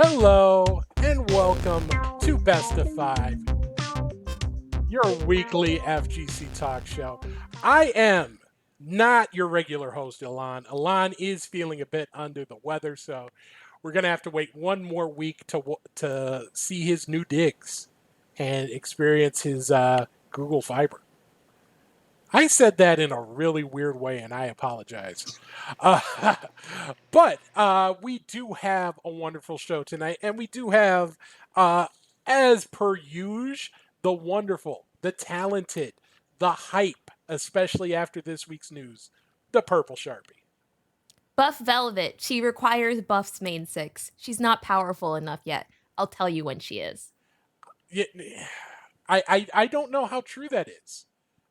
Hello and welcome to Best of Five, your weekly FGC talk show. I am not your regular host, Ilan. Ilan is feeling a bit under the weather, so we're going to have to wait one more week to see his new digs and experience his Google Fiber. I said that in a really weird way, and I apologize. Uh, but we do have a wonderful show tonight, and we do have, as per usual, the wonderful, the talented, the hype, especially after this week's news, the Purple Sharpie. Buff Velvet. She requires buffs main 6. She's not powerful enough yet. I'll tell you when she is. Yeah, I don't know how true that is.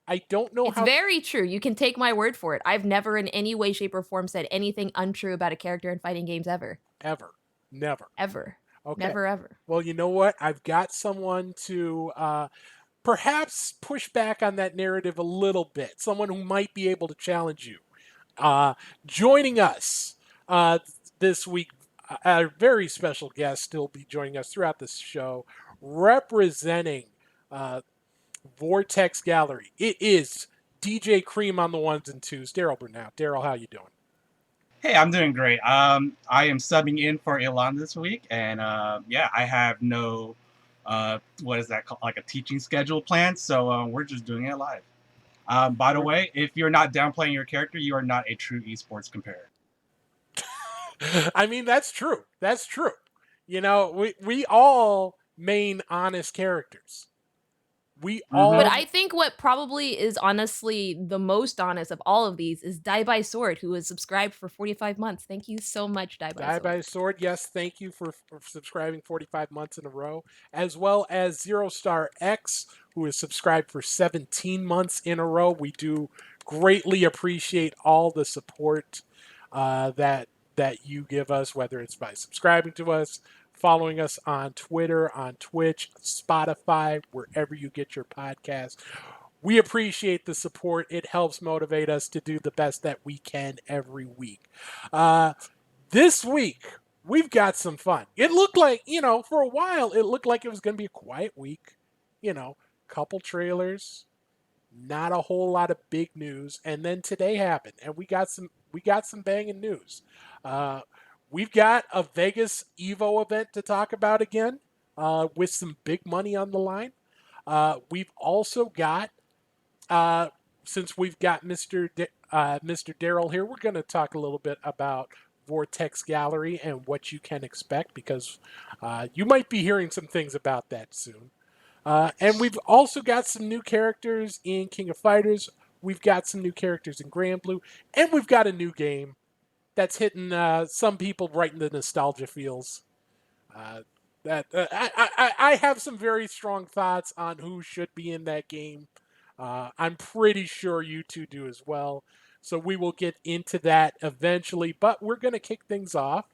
I don't know It's how. very true. You can take my word for it. I've never in any way, shape, or form said anything untrue about a character in fighting games ever. Ever. Never. Ever. Okay. Never, ever. Well, you know what? I've got someone to perhaps push back on that narrative a little bit. Someone who might be able to challenge you. Joining us this week, a very special guest will be joining us throughout this show, representing Vortex Gallery. It is DJ Cream on the ones and twos. Daryl Bunao. Daryl, how you doing? Hey, I'm doing great. I am subbing in for Ilan this week, and I have no, what is that called, like a teaching schedule planned, so we're just doing it live. By the way, if you're not downplaying your character, you are not a true esports competitor. I mean, that's true. That's true. You know, we all main honest characters. We all. But I think what probably is honestly the most honest of all of these is Die by Sword, who is subscribed for 45 months. Thank you so much, Die by Die Sword. by Sword, yes, thank you for subscribing 45 months in a row, as well as Zero Star X, who is subscribed for 17 months in a row. We do greatly appreciate all the support that you give us, whether it's by subscribing to us, following us on Twitter, on Twitch, Spotify, wherever you get your podcast. We appreciate the support. It helps motivate us to do the best that we can every week. This week, we've got some fun. It looked like, for a while, it looked like it was going to be a quiet week. Couple trailers, not a whole lot of big news. And then today happened, and we got some banging news. We've got a Vegas Evo event to talk about again, with some big money on the line. We've also got, since we've got Mr. Daryl here, we're going to talk a little bit about Vortex Gallery and what you can expect, because you might be hearing some things about that soon. And we've also got some new characters in King of Fighters. We've got some new characters in Granblue, and we've got a new game that's hitting some people right in the nostalgia feels. I have some very strong thoughts on who should be in that game. I'm pretty sure you two do as well. So we will get into that eventually. But we're going to kick things off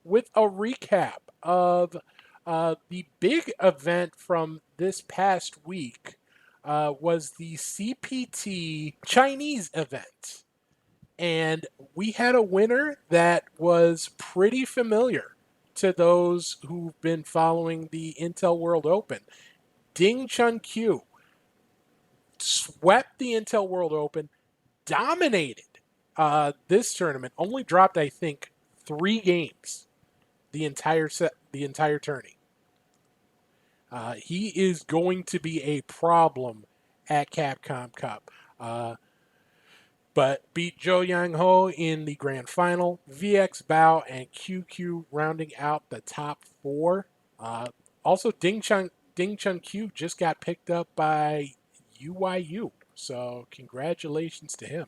with a recap of the big event from this past week. Was the CPT Chinese event. And we had a winner that was pretty familiar to those who've been following the Intel World Open. Ding Chun-Kyu swept the Intel World Open, dominated this tournament, only dropped, I think, 3 games the entire tourney. He is going to be a problem at Capcom Cup. But beat Zhou Yang-ho in the grand final, VX Bao and QQ rounding out the top 4. Also, Ding Chun-Kyu just got picked up by UYU, so congratulations to him.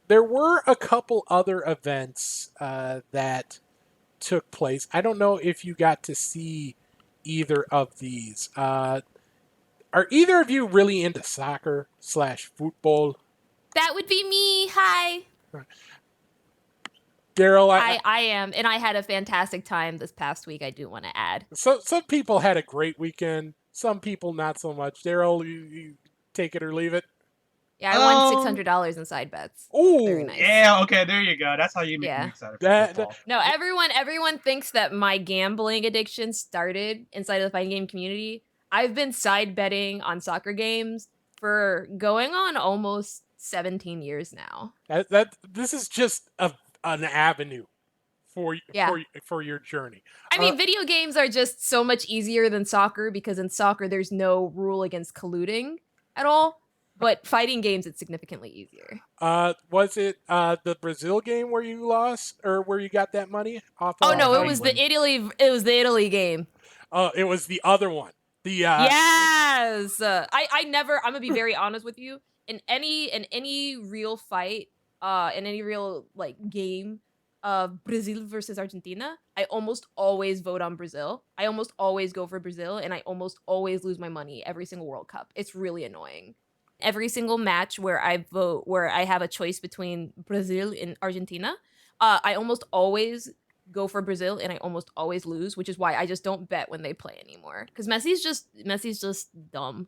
There were a couple other events that took place. I don't know if you got to see either of these. Are either of you really into soccer/football? That would be me. Hi. Daryl, I am, and I had a fantastic time this past week, I do want to add. So some people had a great weekend, some people not so much. Daryl, you take it or leave it? Yeah, I won Um, $600 in side bets. Very Ooh, nice. yeah, okay, there you go. That's how you make me Yeah. excited for that football. No, everyone thinks that my gambling addiction started inside of the fighting game community. I've been side betting on soccer games for going on almost 17 years now. this is just an avenue for Yeah. for your journey. I mean, video games are just so much easier than soccer because in soccer there's no rule against colluding at all. But fighting games, it's significantly easier. Was it the Brazil game where you lost or where you got that money off Oh of? no, it was England. the Italy. It was the Italy game. It was the other one. The Yes. I never. I'm gonna be very honest with you. In any real fight, in any real like game of Brazil versus Argentina, I almost always vote on Brazil. I almost always go for Brazil, and I almost always lose my money every single World Cup. It's really annoying. Every single match where I vote, where I have a choice between Brazil and Argentina, I almost always go for Brazil and I almost always lose, which is why I just don't bet when they play anymore. Because Messi's just dumb.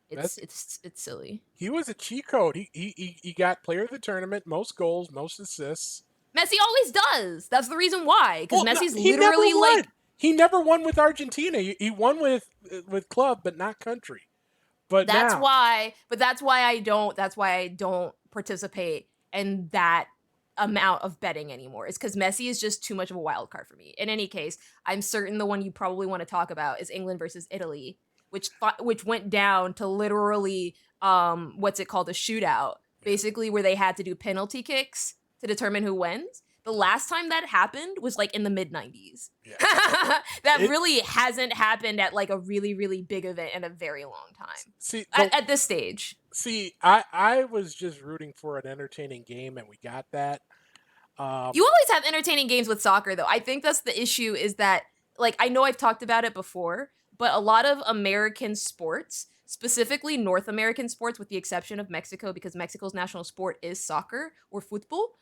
It's silly. he was a cheat code. He got player of the tournament, most goals, most assists. Messi always does. That's the reason why. Because Well, Messi's he literally never won. like He never won with Argentina. He won with club, but not country. But that's now, why. But that's why I don't. That's why I don't participate in that amount of betting anymore. It's because Messi is just too much of a wild card for me. In any case, I'm certain the one you probably want to talk about is England versus Italy, which went down to literally what's it called, a shootout, basically where they had to do penalty kicks to determine who wins. The last time that happened was like in the mid 90s. Yeah. That really hasn't happened at like a really, really big event in a very long time. see, At this stage. see, I was just rooting for an entertaining game, and we got that. You always have entertaining games with soccer, though. I think that's the issue is that, like, I know I've talked about it before, but a lot of American sports, specifically North American sports, with the exception of Mexico, because Mexico's national sport is soccer or football.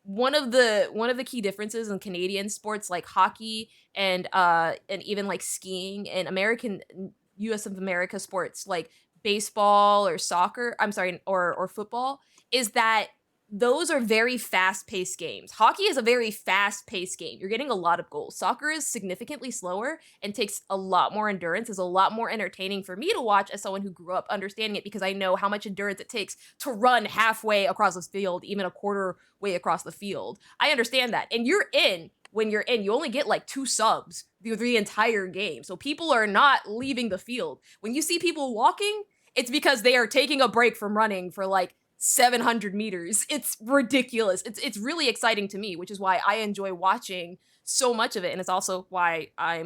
One of the key differences in Canadian sports like hockey and even like skiing and American US of America sports like baseball or soccer, I'm sorry, or football, is that those are very fast-paced games. Hockey is a very fast-paced game. You're getting a lot of goals. Soccer is significantly slower and takes a lot more endurance, is a lot more entertaining for me to watch as someone who grew up understanding it because I know how much endurance it takes to run halfway across the field, even a quarter way across the field. I understand that. And when you're in, you only get like 2 subs through the entire game. So people are not leaving the field. When you see people walking, it's because they are taking a break from running for like 700 meters. It's ridiculous. It's really exciting to me, which is why I enjoy watching so much of it. And it's also why I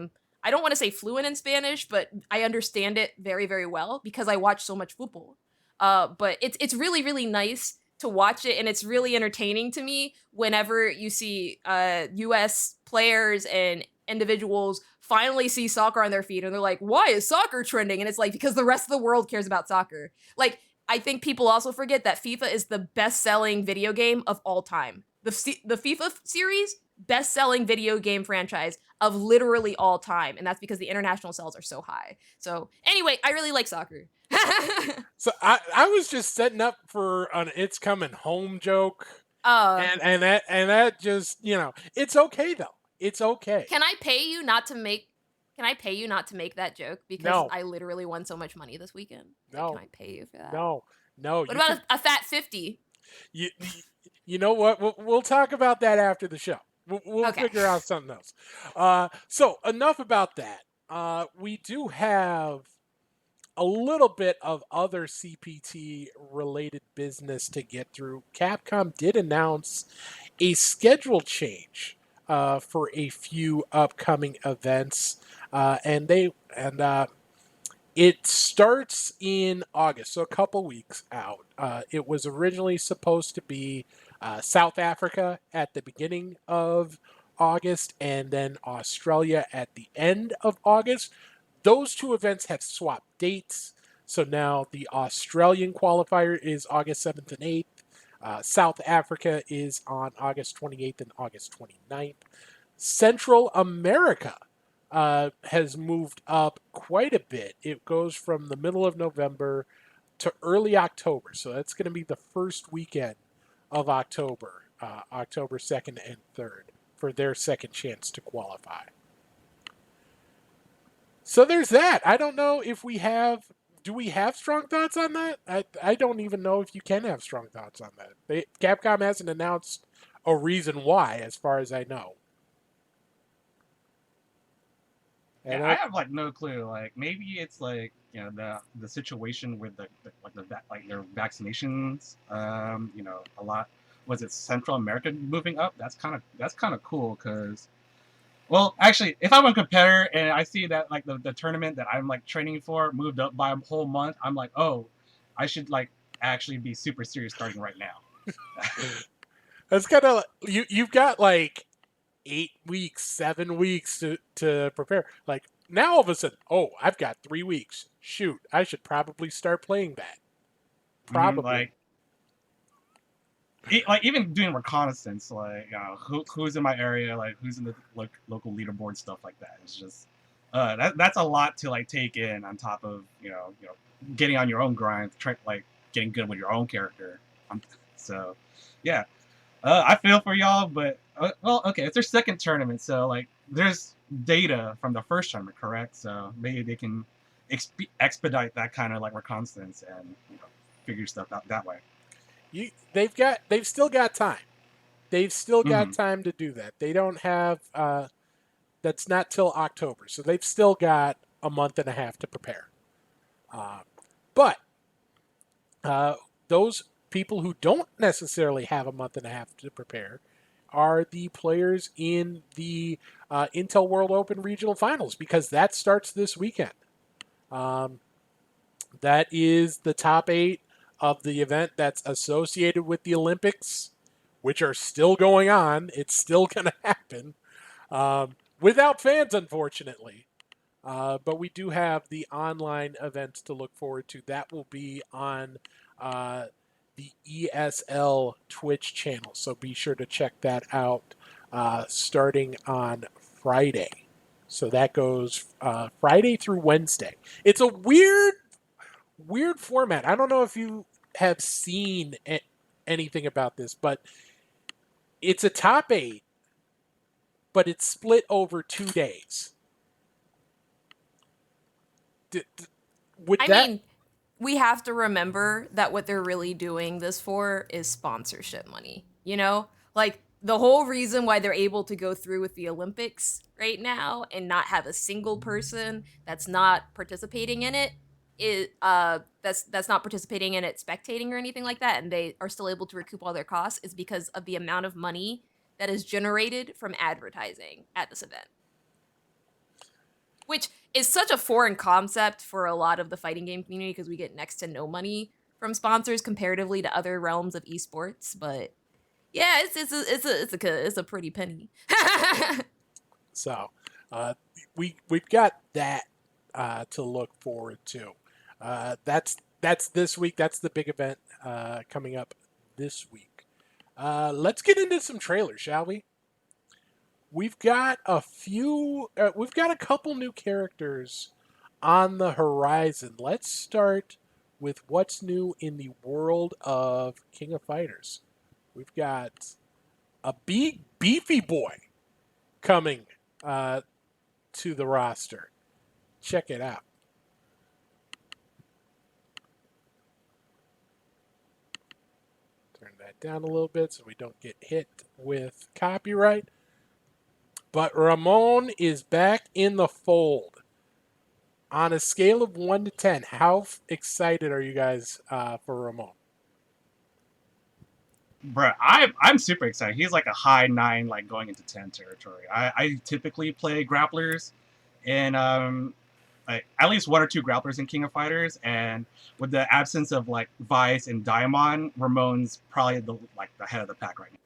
don't want to say fluent in Spanish, but I understand it very, very well because I watch so much football. But it's really, really nice to watch it, and it's really entertaining to me whenever you see US players and individuals finally see soccer on their feet and they're like, why is soccer trending? And it's like, because the rest of the world cares about soccer. Like, I think people also forget that FIFA is the best-selling video game of all time. The FIFA series, best-selling video game franchise of literally all time, and that's because the international sales are so high. So anyway, I really like soccer. So I was just setting up for an "It's Coming Home" joke, and that just it's okay though. It's okay. Can I pay you not to make? Can I pay you not to make that joke because No. I literally won so much money this weekend? No. Can I pay you for that? No. What about a fat 50? You know what? We'll talk about that after the show. We'll Okay. figure out something else. So enough about that. We do have a little bit of other CPT related business to get through. Capcom did announce a schedule change for a few upcoming events, and it starts in August, so a couple weeks out. It was originally supposed to be South Africa at the beginning of August and then Australia at the end of August. Those 2 events have swapped dates. So now the Australian qualifier is August 7th and 8th. South Africa is on August 28th and August 29th. Central America has moved up quite a bit. It goes from the middle of November to early October. So that's going to be the first weekend of October, October 2nd and 3rd, for their second chance to qualify. So there's that. I don't know if we have. Do we have strong thoughts on that? I don't even know if you can have strong thoughts on that. Capcom hasn't announced a reason why, as far as I know. Yeah, I have like no clue. Like maybe it's like the situation with their vaccinations. A lot. Was it Central America moving up? That's kind of cool because. Well, actually, if I'm a competitor and I see that like the tournament that I'm like training for moved up by a whole month, I'm like, oh, I should like actually be super serious starting right now. That's kind of you've got like 8 weeks, 7 weeks to prepare. Like now all of a sudden, oh, I've got 3 weeks. Shoot, I should probably start playing that. Probably. Like even doing reconnaissance, like who's in my area, like who's in the local leaderboard, stuff like that. It's just that's a lot to like take in on top of getting on your own grind, like getting good with your own character. So yeah, I feel for y'all, but well, okay, it's their second tournament, so like there's data from the first tournament, correct? So maybe they can expedite that kind of like reconnaissance and figure stuff out that way. They've still got time. They've still got time to do that. They don't have that's not till October, so they've still got a month and a half to prepare. But those people who don't necessarily have a month and a half to prepare are the players in the Intel World Open Regional Finals, because that starts this weekend. That is the top 8 of the event that's associated with the Olympics, which are still going on. It's still going to happen without fans, unfortunately. But we do have the online events to look forward to. That will be on the ESL Twitch channel, so be sure to check that out starting on Friday. So that goes Friday through Wednesday. It's a weird format. I don't know if you have seen anything about this, but it's a top 8, but it's split over 2 days. I mean, we have to remember that what they're really doing this for is sponsorship money. Like the whole reason why they're able to go through with the Olympics right now and not have a single person that's not participating in it is that's not participating in it spectating or anything like that, and they are still able to recoup all their costs, is because of the amount of money that is generated from advertising at this event, which is such a foreign concept for a lot of the fighting game community because we get next to no money from sponsors comparatively to other realms of esports. But yeah, it's a pretty penny. So we've got that to look forward to. That's this week. That's the big event coming up this week. Let's get into some trailers, shall we? We've got a couple new characters on the horizon. Let's start with what's new in the world of King of Fighters. We've got a big beefy boy coming to the roster. Check it out. Turn that down a little bit so we don't get hit with copyright. But Ramon is back in the fold. On a scale of 1 to 10, how excited are you guys for Ramon? Bruh, I'm super excited. He's like a high 9, like going into 10 territory. I typically play grapplers, and like at least 1 or 2 grapplers in King of Fighters, and with the absence of like Vice and Diamond, Ramon's probably the head of the pack right now.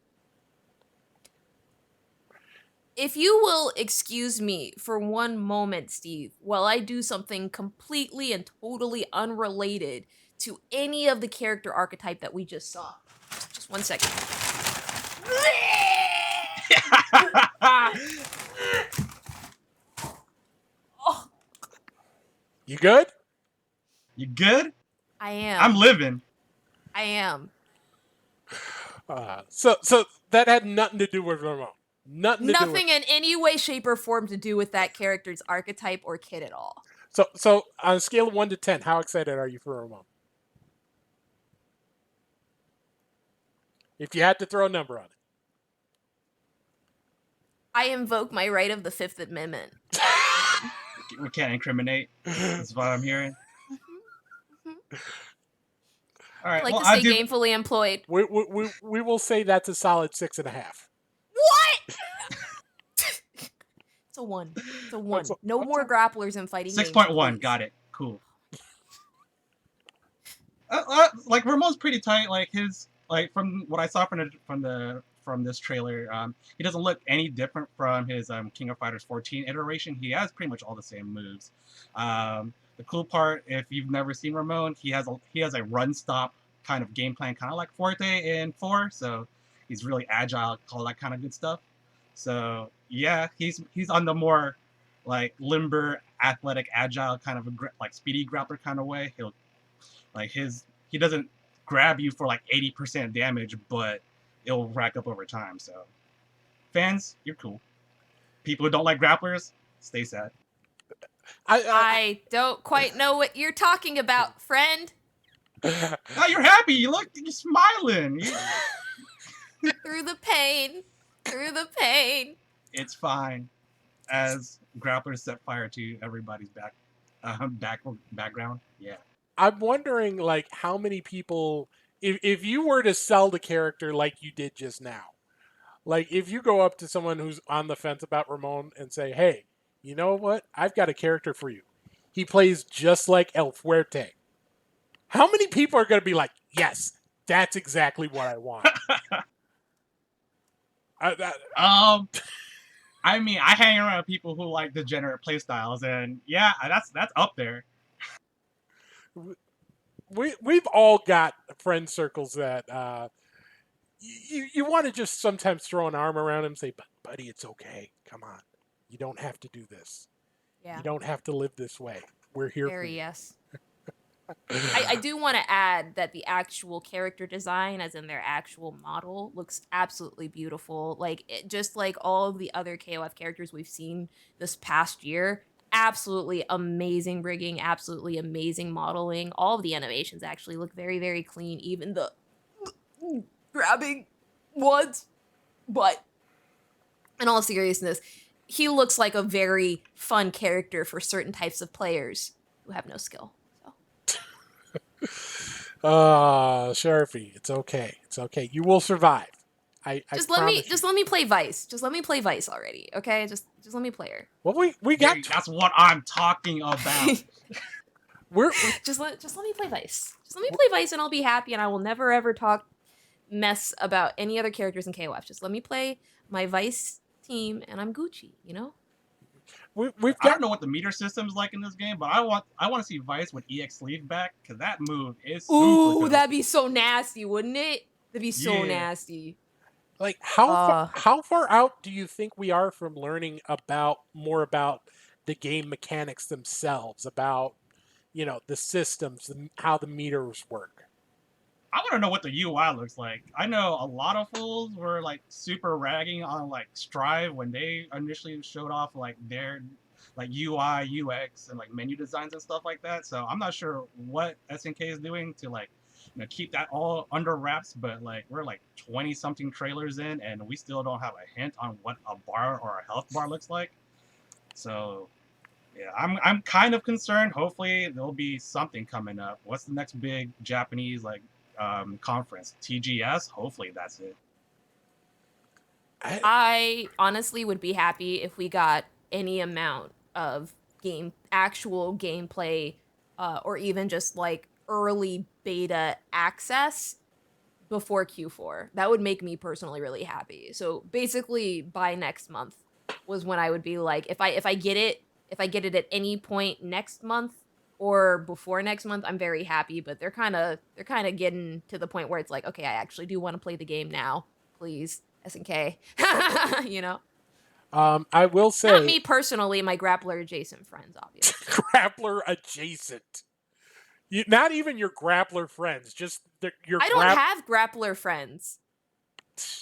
If you will excuse me for one moment, Steve, while I do something completely and totally unrelated to any of the character archetype that we just saw. Just 1 second. You good? You good? I am. I'm living. I am. So that had nothing to do with Ramon. Nothing in any way, shape, or form to do with that character's archetype or kit at all. So on a scale of 1 to 10, how excited are you for Ramon? If you had to throw a number on it. I invoke my right of the Fifth Amendment. We can't incriminate. That's what I'm hearing. All right. I like well, to stay gainfully employed. We will say that's a solid 6.5. What? It's a 1. It's a 1. No more grapplers in fighting 6.1. Got it. Cool. Like Ramon's pretty tight. Like his from what I saw from this trailer, he doesn't look any different from his King of Fighters 14 iteration. He has pretty much all the same moves. The cool part, if you've never seen Ramon, he has a run stop kind of game plan, kind of like Forte in 4. So he's really agile, all that kind of good stuff. So yeah, he's on the more like limber, athletic, agile kind of like speedy grappler kind of way. He doesn't grab you for like 80% damage, but it'll rack up over time. So fans, you're cool. People who don't like grapplers, stay sad. I don't quite know what you're talking about, friend. Now you're happy. You're smiling. Through the pain. It's fine. As grapplers set fire to everybody's background. Yeah. I'm wondering, like, how many people, if you were to sell the character like you did just now, like, if you go up to someone who's on the fence about Ramon and say, hey, you know what? I've got a character for you. He plays just like El Fuerte. How many people are going to be like, yes, that's exactly what I want? I mean, I hang around with people who like degenerate playstyles, and yeah, that's up there. We've all got friend circles that you want to just sometimes throw an arm around him and say, buddy, it's okay. Come on. You don't have to do this. Yeah. You don't have to live this way. We're here for you. Yes. I do want to add that the actual character design, as in their actual model, looks absolutely beautiful. Like, just like all of the other KOF characters we've seen this past year, absolutely amazing rigging, absolutely amazing modeling. All of the animations actually look very, very clean, even the grabbing ones. But in all seriousness, he looks like a very fun character for certain types of players who have no skill. Sharpie, it's okay. It's okay. You will survive. Just let me play Vice. Just let me play Vice already, okay? Just let me play her. Well, we got. That's what I'm talking about. we're just let me play Vice. Just let me play Vice, and I'll be happy. And I will never ever talk mess about any other characters in KOF. Just let me play my Vice team, and I'm Gucci. You know. I don't know what the meter system's like in this game, but I want to see Vice with EX Sleeve back, because that move is super good. That'd be so nasty, wouldn't it? That'd be so nasty. Like, how far out do you think we are from learning more about the game mechanics themselves, about, the systems, and how the meters work? I want to know what the UI looks like. I know a lot of fools were like super ragging on like Strive when they initially showed off like their like UI, UX, and like menu designs and stuff like that. So I'm not sure what SNK is doing to like keep that all under wraps. But like we're like 20 something trailers in, and we still don't have a hint on what a bar or a health bar looks like. So yeah, I'm kind of concerned. Hopefully there'll be something coming up. What's the next big Japanese like conference? TGS? Hopefully that's it. I honestly would be happy if we got any amount of actual gameplay, or even just like early beta access before Q4. That would make me personally really happy. So basically by next month was when I would be like, if I get it at any point next month or before next month, I'm very happy. But they're kind of getting to the point where it's like, okay, I actually do want to play the game now, please, SNK. I will say, not me personally, my grappler adjacent friends, obviously. Grappler adjacent. Not even your grappler friends, just your I don't have grappler friends.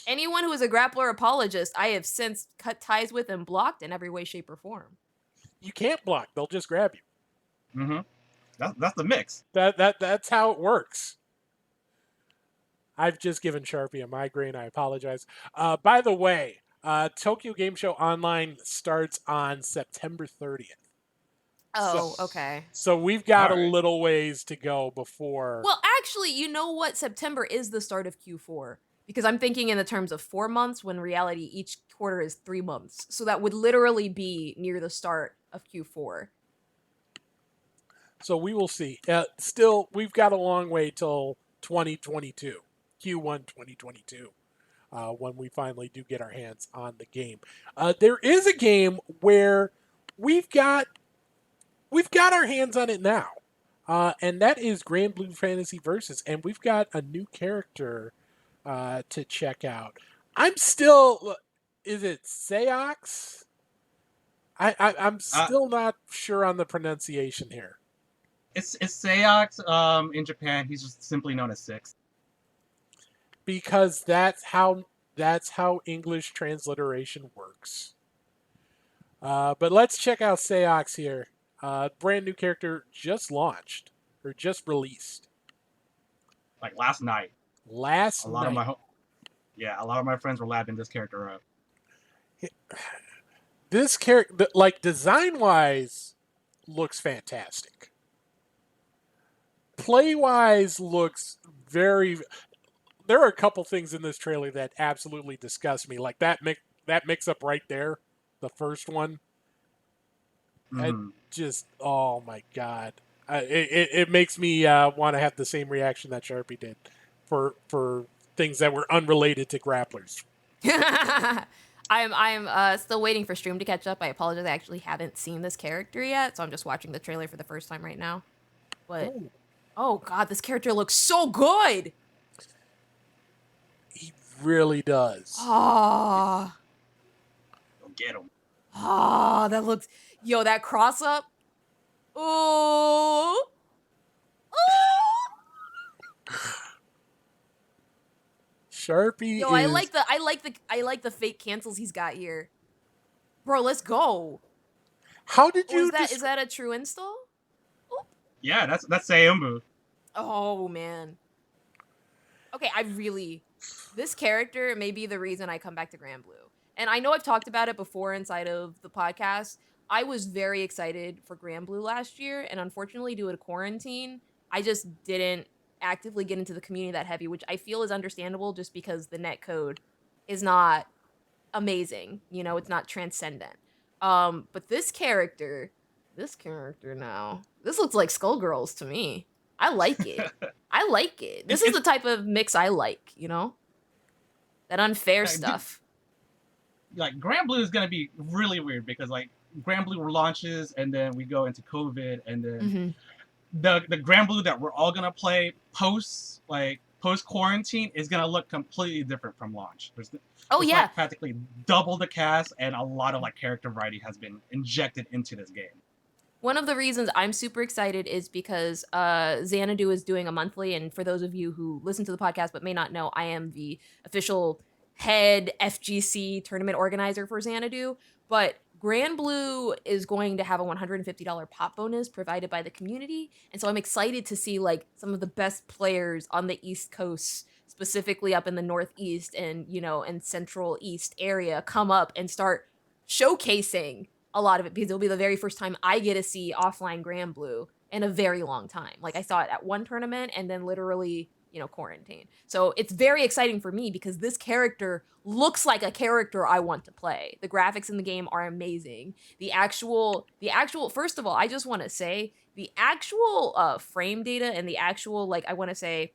Anyone who is a grappler apologist, I have since cut ties with and blocked in every way, shape, or form. You can't block; they'll just grab you. Mm-hmm. That's the mix. That's how it works. I've just given Sharpie a migraine. I apologize. By the way, Tokyo Game Show Online starts on September 30th. Oh, okay. So we've got a All right. little ways to go before. Well, actually, you know what? September is the start of Q4 because I'm thinking in the terms of 4 months when in reality each quarter is 3 months. So that would literally be near the start of Q4. So we will see. Still, we've got a long way till 2022, Q1 2022, when we finally do get our hands on the game. There is a game where we've got our hands on it now, and that is Granblue Fantasy Versus, and we've got a new character to check out. I'm still, is it Seox? I'm still not sure on the pronunciation here. It's Seox. In Japan, he's just simply known as Six. Because that's how English transliteration works. But let's check out Seox here. Brand new character just launched or just released. Like last night. A lot of my friends were lapping this character up. This character, like design wise, looks fantastic. Play wise, looks very. There are a couple things in this trailer that absolutely disgust me, like that mix up right there, the first one. Mm-hmm. Just, oh my god, it makes me want to have the same reaction that Sharpie did for things that were unrelated to grapplers. I'm still waiting for stream to catch up. I apologize. I actually haven't seen this character yet, so I'm just watching the trailer for the first time right now. But oh god, this character looks so good. He really does. Ah. Go get him. Ah, that looks. Yo, that cross up. Ooh. Sharpie. Yo, I like the fake cancels he's got here. Bro, let's go. How did you? Is that a true install? Oop. Yeah, that's Sayumbu. Oh man. Okay, this character may be the reason I come back to Granblue. And I know I've talked about it before inside of the podcast. I was very excited for Granblue last year, and unfortunately, due to quarantine, I just didn't actively get into the community that heavy, which I feel is understandable just because the net code is not amazing. You know, it's not transcendent. But this character now, this looks like Skullgirls to me. I like it. I like it. This is the type of mix I like, you know? That unfair stuff. Like, Granblue is going to be really weird because, like, Granblue launches and then we go into COVID and then the Granblue that we're all going to play post-quarantine is going to look completely different from launch. There's like practically double the cast and a lot of, like, character variety has been injected into this game. One of the reasons I'm super excited is because Xanadu is doing a monthly, and for those of you who listen to the podcast but may not know, I am the official head FGC tournament organizer for Xanadu, but Granblue is going to have a $150 pop bonus provided by the community, and so I'm excited to see like some of the best players on the East Coast, specifically up in the Northeast and, you know, and Central East area come up and start showcasing a lot of it, because it'll be the very first time I get to see offline Granblue in a very long time. Like, I saw it at one tournament and then literally, you know, quarantine. So it's very exciting for me because this character looks like a character I want to play. The graphics in the game are amazing. The actual first of all, I just want to say the actual frame data and the actual, like, I want to say,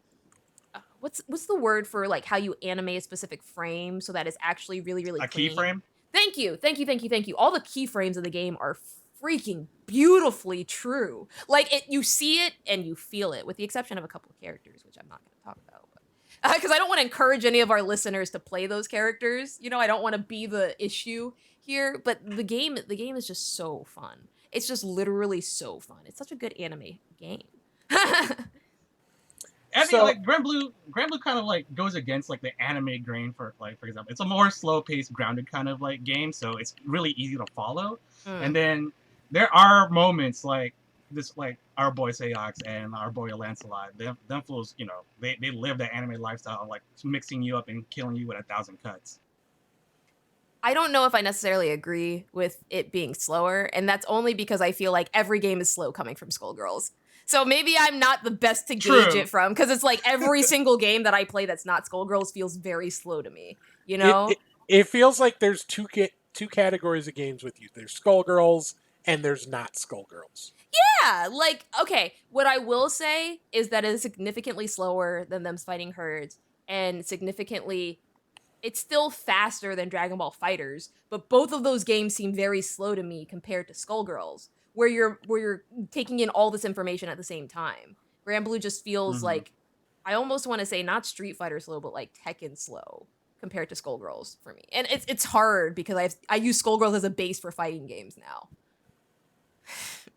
what's the word for like how you animate a specific frame so that it's actually really, really clean? A keyframe? Thank you. All the keyframes of the game are freaking beautifully true. Like, you see it and you feel it, with the exception of a couple of characters, which I'm not going to talk about. Because I don't want to encourage any of our listeners to play those characters. You know, I don't want to be the issue here. But the game is just so fun. It's just literally so fun. It's such a good anime game. I think So- like Granblue kind of like goes against like the anime grain for example. It's a more slow paced, grounded kind of like game, so it's really easy to follow. And then there are moments like this, like our boy Seox and our boy Lancelot. Them fools, you know, they live the anime lifestyle of like mixing you up and killing you with 1,000 cuts. I don't know if I necessarily agree with it being slower, and that's only because I feel like every game is slow coming from Skullgirls. So maybe I'm not the best to gauge True. it from, because it's like every single game that I play that's not Skullgirls feels very slow to me. You know? It feels like there's two categories of games with you. There's Skullgirls and there's not Skullgirls. Yeah, like, okay, what I will say is that it is significantly slower than them fighting herds, and significantly, it's still faster than Dragon Ball Fighters, but both of those games seem very slow to me compared to Skullgirls, where you're taking in all this information at the same time. Granblue just feels like, I almost want to say not Street Fighter slow, but like Tekken slow compared to Skullgirls for me. And it's hard because I use Skullgirls as a base for fighting games now.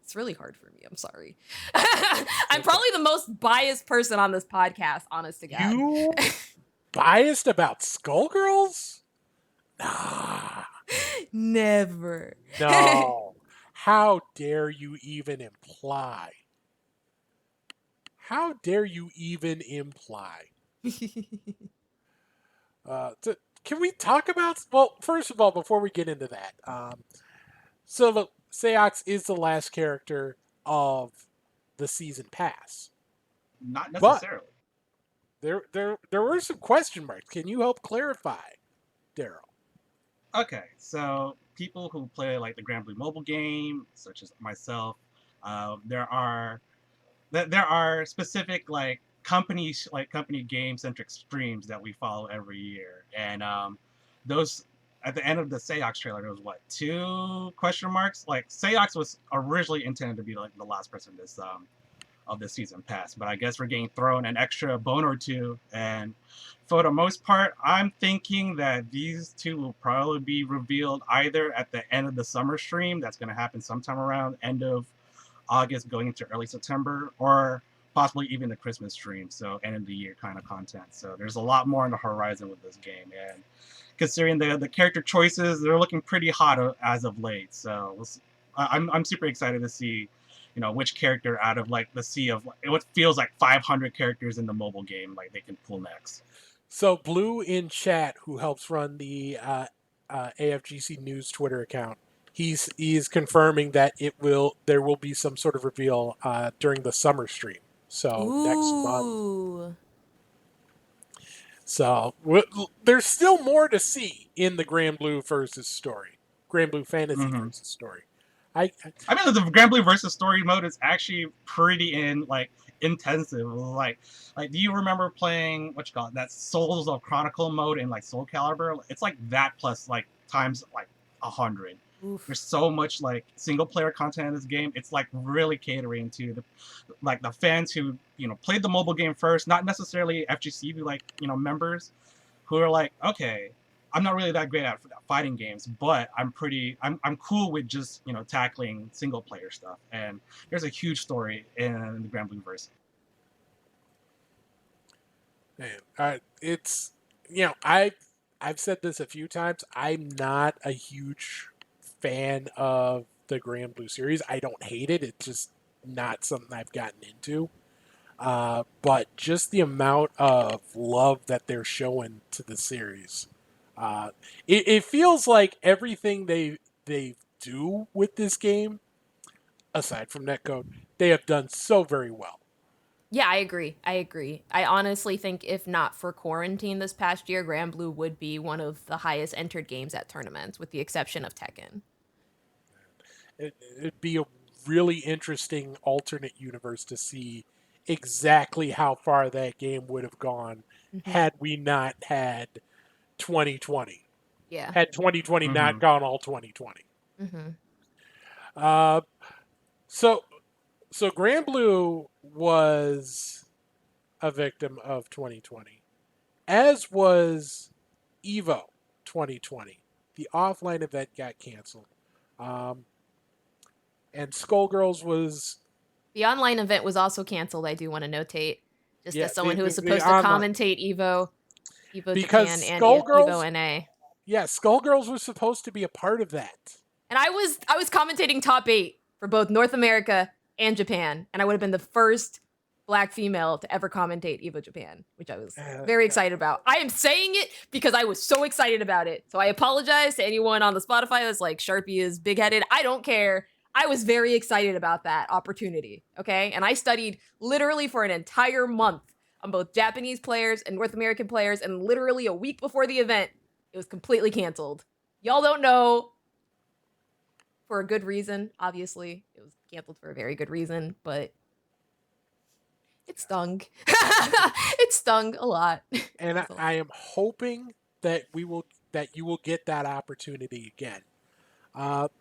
It's really hard for me. I'm sorry. I'm probably the most biased person on this podcast, honest to God. You biased about Skullgirls? Nah. Never. No. How dare you even imply? How dare you even imply? Can we talk about? Well, first of all, before we get into that, so look, Seox is the last character of the season pass. Not necessarily. There were some question marks. Can you help clarify, Daryl? Okay, so people who play like the Granblue mobile game, such as myself, there are specific like company game centric streams that we follow every year, and those at the end of the Seox trailer, there was what, 2 question marks? Like Seox was originally intended to be like the last person of this season pass, but I guess we're getting thrown an extra bone or 2, and for the most part, I'm thinking that these 2 will probably be revealed either at the end of the summer stream, that's going to happen sometime around end of August going into early September, or possibly even the Christmas stream, so end of the year kind of content. So there's a lot more on the horizon with this game, and considering the character choices, they're looking pretty hot as of late. So I'm super excited to see, you know, which character out of like the sea of what feels like 500 characters in the mobile game like they can pull next. So Blue in chat, who helps run the AFGC News Twitter account, he's confirming that there will be some sort of reveal during the summer stream. So next month. So there's still more to see in the Granblue Versus story, Granblue Fantasy Versus story. I mean, the Granblue Versus story mode is actually pretty intensive. Like, do you remember playing that Souls of Chronicle mode in like Soul Calibur? It's like that plus like times like 100. Oof. There's so much like single player content in this game. It's like really catering to the fans who, you know, played the mobile game first, not necessarily FGC like, you know, members who are like, okay, I'm not really that great at fighting games, but I'm cool with just, you know, tackling single player stuff. And there's a huge story in the Granblue verse. Man, it's, you know, I've said this a few times. I'm not a huge fan of the Granblue series. I don't hate it. It's just not something I've gotten into. But just the amount of love that they're showing to the series. It feels like everything they do with this game, aside from netcode, they have done so very well. Yeah, I agree. I honestly think if not for quarantine this past year, Granblue would be one of the highest entered games at tournaments, with the exception of Tekken. It'd be a really interesting alternate universe to see exactly how far that game would have gone had we not had 2020. Yeah. Had 2020 not gone all 2020. So Granblue was a victim of 2020, as was Evo 2020. The offline event got canceled. And Skullgirls was The online event was also canceled, I do want to notate. Just Yeah, as someone who was the supposed to online. commentate Evo Because Japan and Skullgirls, Evo NA. yeah, Skullgirls was supposed to be a part of that. And I was commentating top 8 for both North America and Japan, and I would have been the first Black female to ever commentate Evo Japan, which I was very excited about. I am saying it because I was so excited about it. So I apologize to anyone on the Spotify that's like, Sharpie is big-headed. I don't care. I was very excited about that opportunity, okay? And I studied literally for an entire month on both Japanese players and North American players, and literally a week before the event, it was completely canceled. Y'all don't know, for a good reason, obviously. It was canceled for a very good reason, but it stung. It stung a lot. And I am hoping that you will get that opportunity again.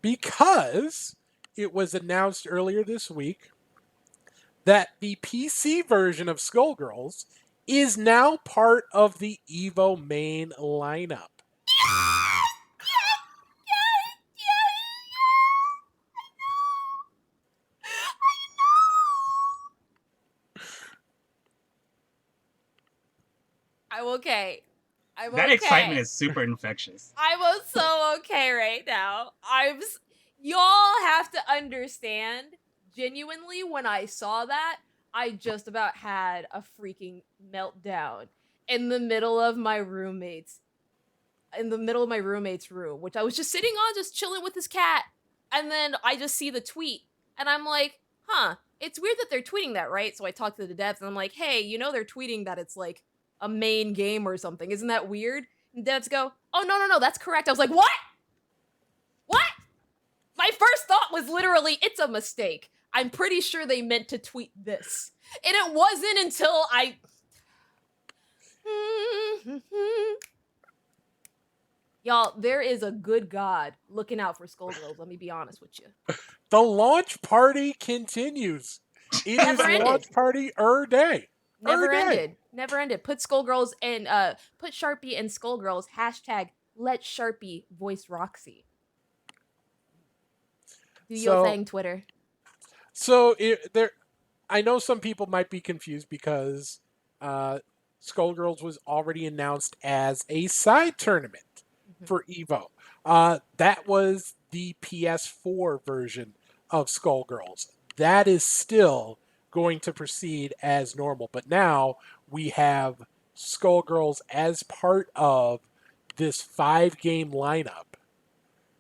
Because it was announced earlier this week that the PC version of Skullgirls is now part of the Evo main lineup. I'm okay. That excitement is super infectious. I'm so okay right now. Y'all have to understand, genuinely, when I saw that, I just about had a freaking meltdown in the middle of my roommate's room, which I was just sitting on, just chilling with his cat. And then I just see the tweet, and I'm like, huh, it's weird that they're tweeting that, right? So I talked to the devs, and I'm like, hey, they're tweeting that it's like a main game or something. Isn't that weird? And devs go, oh, no, that's correct. I was like, what? What? My first thought was literally, it's a mistake. I'm pretty sure they meant to tweet this. And it wasn't until I... Y'all, there is a good God looking out for Skullgirls, let me be honest with you. The launch party continues. It is launch party day. Never ended. Put Skullgirls and put Sharpie and Skullgirls # let Sharpie voice Roxy. Do your thing, Twitter. So I know some people might be confused because Skullgirls was already announced as a side tournament for Evo. That was the PS4 version of Skullgirls. That is still going to proceed as normal, but now we have Skullgirls as part of this 5-game lineup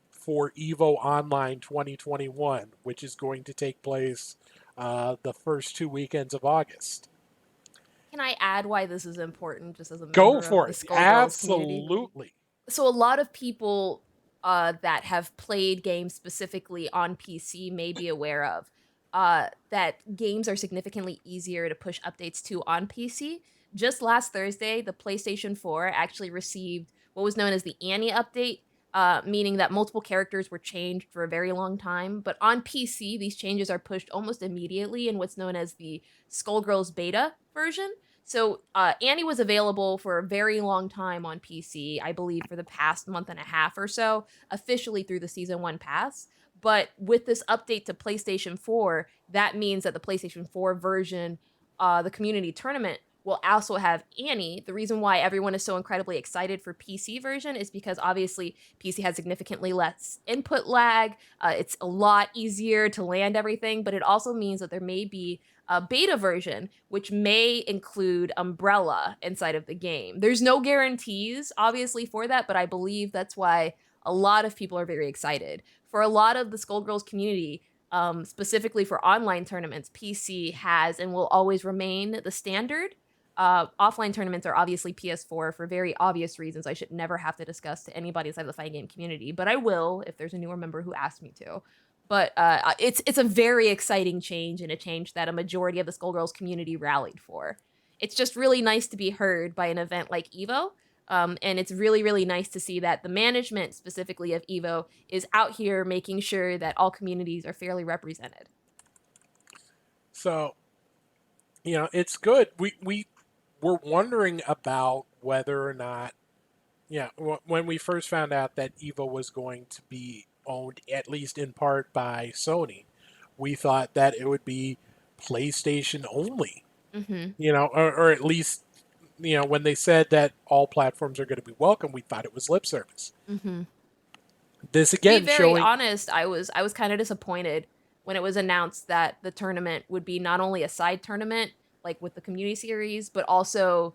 for Evo Online 2021, which is going to take place the first 2 weekends of August. Can I add why this is important, just as a member Go for of it. the Skullgirls Absolutely. community? So a lot of people that have played games specifically on PC may be aware of that games are significantly easier to push updates to on PC. Just last Thursday, the PlayStation 4 actually received what was known as the Annie update, meaning that multiple characters were changed for a very long time. But on PC, these changes are pushed almost immediately in what's known as the Skullgirls beta version. So Annie was available for a very long time on PC, I believe for the past month and a half or so, officially through the Season 1 pass. But with this update to PlayStation 4, that means that the PlayStation 4 version, the community tournament, will also have Annie. The reason why everyone is so incredibly excited for PC version is because obviously PC has significantly less input lag. It's a lot easier to land everything, but it also means that there may be a beta version, which may include Umbrella inside of the game. There's no guarantees, obviously, for that, but I believe that's why a lot of people are very excited. For a lot of the Skullgirls community, specifically for online tournaments, PC has and will always remain the standard. Offline tournaments are obviously PS4 for very obvious reasons I should never have to discuss to anybody inside the fighting game community, but I will if there's a newer member who asks me to. But it's a very exciting change, and a change that a majority of the Skullgirls community rallied for. It's just really nice to be heard by an event like Evo, and it's really, really nice to see that the management, specifically of Evo, is out here making sure that all communities are fairly represented. So, it's good. We were wondering about whether or not, when we first found out that Evo was going to be owned, at least in part, by Sony, we thought that it would be PlayStation only. Mm-hmm. Or at least, when they said that all platforms are going to be welcome, we thought it was lip service. Mm-hmm. This To be again very showing. honest, I was kind of disappointed when it was announced that the tournament would be not only a side tournament like with the community series, but also,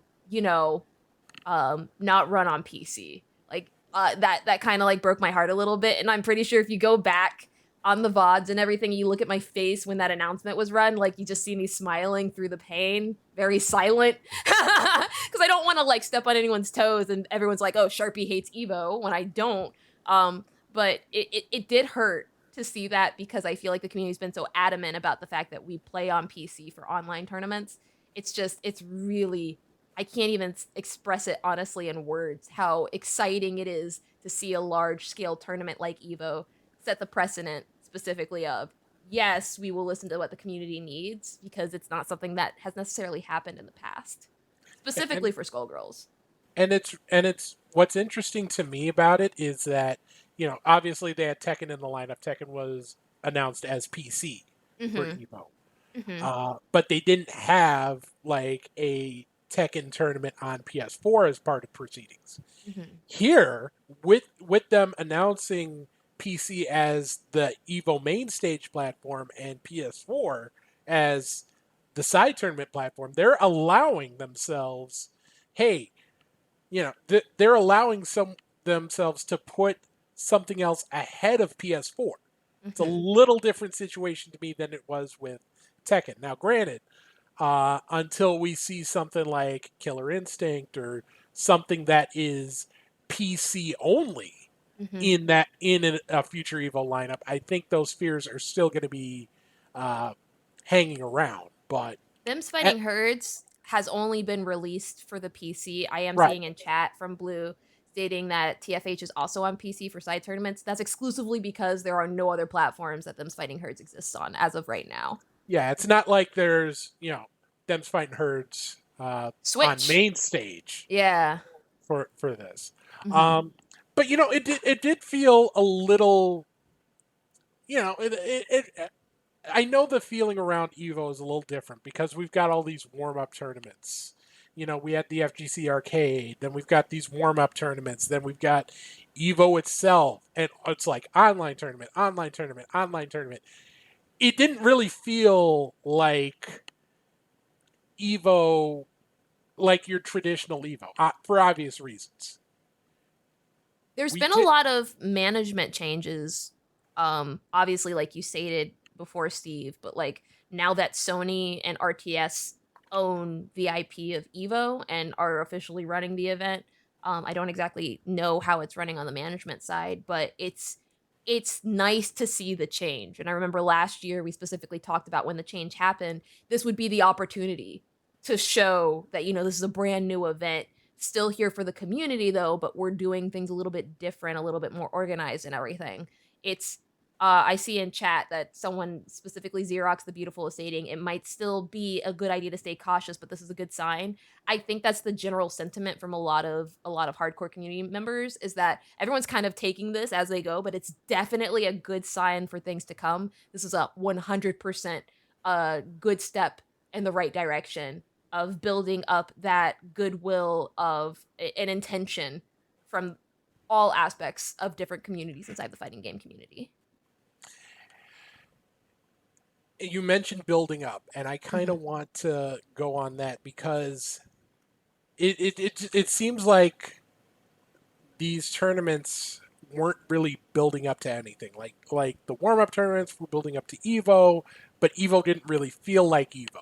not run on PC. Like that kind of like broke my heart a little bit. And I'm pretty sure if you go back on the VODs and everything, you look at my face when that announcement was run, like you just see me smiling through the pain, very silent. Because I don't want to like step on anyone's toes and everyone's like, oh, Sharpie hates Evo when I don't. But it did hurt to see that because I feel like the community's been so adamant about the fact that we play on PC for online tournaments. It's really, I can't even express it honestly in words how exciting it is to see a large scale tournament like Evo set the precedent specifically of, yes, we will listen to what the community needs because it's not something that has necessarily happened in the past, specifically for Skullgirls. And it's what's interesting to me about it is that obviously they had Tekken in the lineup. Tekken was announced as PC for Mm-hmm. Evo, Mm-hmm. but they didn't have like a Tekken tournament on PS4 as part of proceedings. Mm-hmm. Here, with them announcing PC as the Evo main stage platform and PS4 as the side tournament platform, they're allowing themselves, hey, they're allowing themselves to put something else ahead of PS4. It's a Mm-hmm. little different situation to me than it was with Tekken. Now, granted, until we see something like Killer Instinct or something that is PC only Mm-hmm. in a future Evo lineup, I think those fears are still going to be uh, hanging around. But Them's at, Fighting Herds has only been released for the PC. I am right, seeing in chat from Blue stating that TFH is also on PC for side tournaments. That's exclusively because there are no other platforms that Them's Fighting Herds exists on as of right now. yeah, it's not like there's them fighting herds on Switch. main stage Yeah. for this. Mm-hmm. But it did feel a little it I know the feeling around Evo is a little different because we've got all these warm up tournaments. We had the FGC Arcade, then we've got these warm up tournaments, then we've got Evo itself, and it's like online tournament, online tournament, online tournament. It didn't really feel like Evo, like your traditional Evo, for obvious reasons. There's We been a did, lot of management changes. Obviously, like you stated before, Steve, but like now that Sony and RTS own the IP of Evo and are officially running the event, I don't exactly know how it's running on the management side, but it's nice to see the change. And I remember last year we specifically talked about when the change happened, this would be the opportunity to show that this is a brand new event, still here for the community though, but we're doing things a little bit different, a little bit more organized and everything. It's I see in chat that someone, specifically Xerox the Beautiful, is stating it might still be a good idea to stay cautious, but this is a good sign. I think that's the general sentiment from a lot of hardcore community members, is that everyone's kind of taking this as they go, but it's definitely a good sign for things to come. This is a 100% good step in the right direction of building up that goodwill of an intention from all aspects of different communities inside the fighting game community. you mentioned building up, and I kind Mm-hmm. of want to go on that because it seems like these tournaments weren't really building up to anything. Like the warm up tournaments were building up to Evo, but Evo didn't really feel like Evo.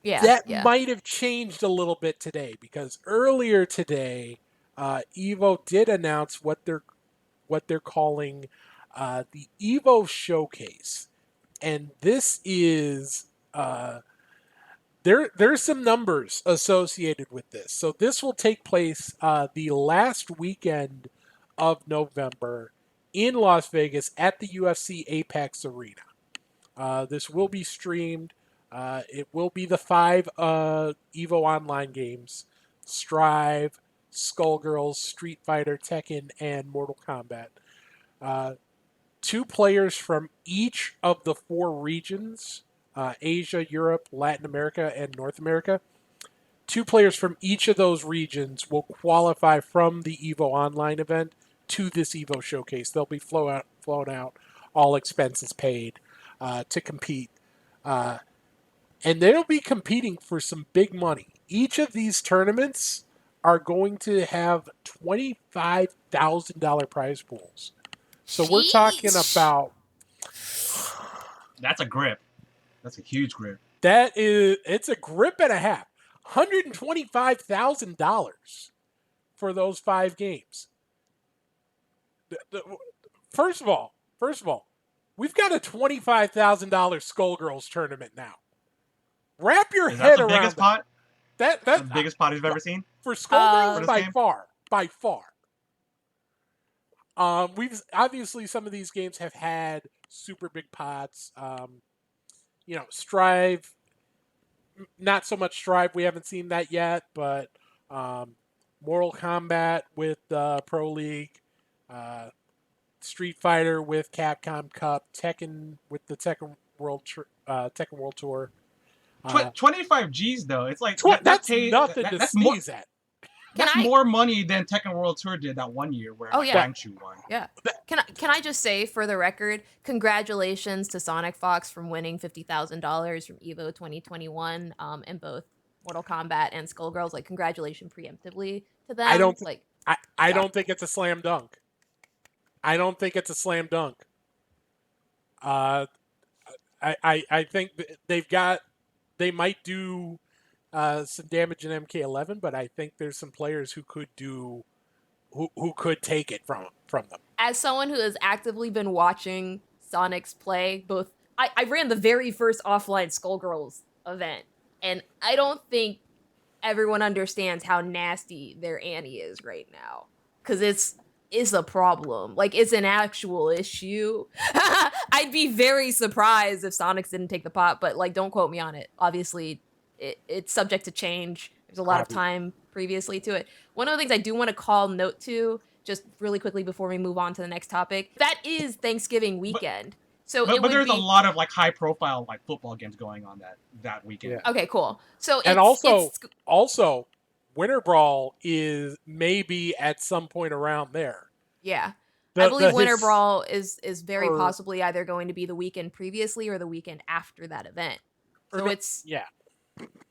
Yeah, That yeah. might have changed a little bit today because earlier today, Evo did announce what they're calling the Evo Showcase, and this is there's some numbers associated with this. So this will take place the last weekend of November in Las Vegas at the UFC Apex Arena. This will be streamed. It will be the 5 Evo Online games: Strive, Skullgirls, Street Fighter, Tekken, and Mortal Kombat. Uh, 2 players from each of the 4 regions, Asia, Europe, Latin America, and North America. 2 players from each of those regions will qualify from the Evo Online event to this Evo Showcase. They'll be flown out, all expenses paid, to compete. And they'll be competing for some big money. Each of these tournaments are going to have $25,000 prize pools. So we're talking Sheesh. about That's a grip. That's a huge grip. it's a grip and a half. $125,000 for those 5 games. First of all, we've got a $25,000 Skullgirls tournament now. Wrap your Is head that the around biggest that. pot? That's The biggest pot you've ever seen? for Skullgirls For this by game? far. We've obviously some of these games have had super big pots. Strive, not so much Strive. We haven't seen that yet, but Mortal Kombat with Pro League, Street Fighter with Capcom Cup, Tekken with the Tekken World Tour. 25 G's though. It's like That's nothing to sneeze at. That's more money than Tekken World Tour did that one year where Guangzhou won. Yeah. Can I just say for the record, congratulations to Sonic Fox from winning $50,000 from Evo 2021 in both Mortal Kombat and Skullgirls. Like, congratulations preemptively to them. I don't think it's a slam dunk. I think they might do some damage in MK11, but I think there's some players who could take it from them. As someone who has actively been watching Sonic's play, I ran the very first offline Skullgirls event, and I don't think everyone understands how nasty their Annie is right now, because it's a problem. Like, it's an actual issue. I'd be very surprised if Sonics didn't take the pot, but like, don't quote me on it. Obviously, it's subject to change. There's a lot of time previously to it. One of the things I do want to call note to, just really quickly before we move on to the next topic, that is Thanksgiving weekend. But there's a lot of like high profile like football games going on that weekend. Yeah. Okay, cool. So also Winter Brawl is maybe at some point around there. Yeah. I believe Winter Brawl is very possibly either going to be the weekend previously or the weekend after that event. So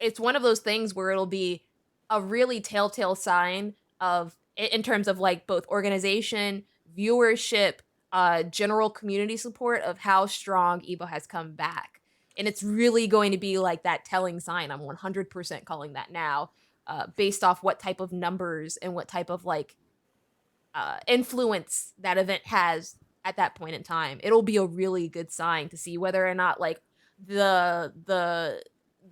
it's one of those things where it'll be a really telltale sign of, in terms of like both organization, viewership, general community support, of how strong Evo has come back. And it's really going to be like that telling sign. I'm 100% calling that now, based off what type of numbers and what type of like influence that event has at that point in time. It'll be a really good sign to see whether or not like the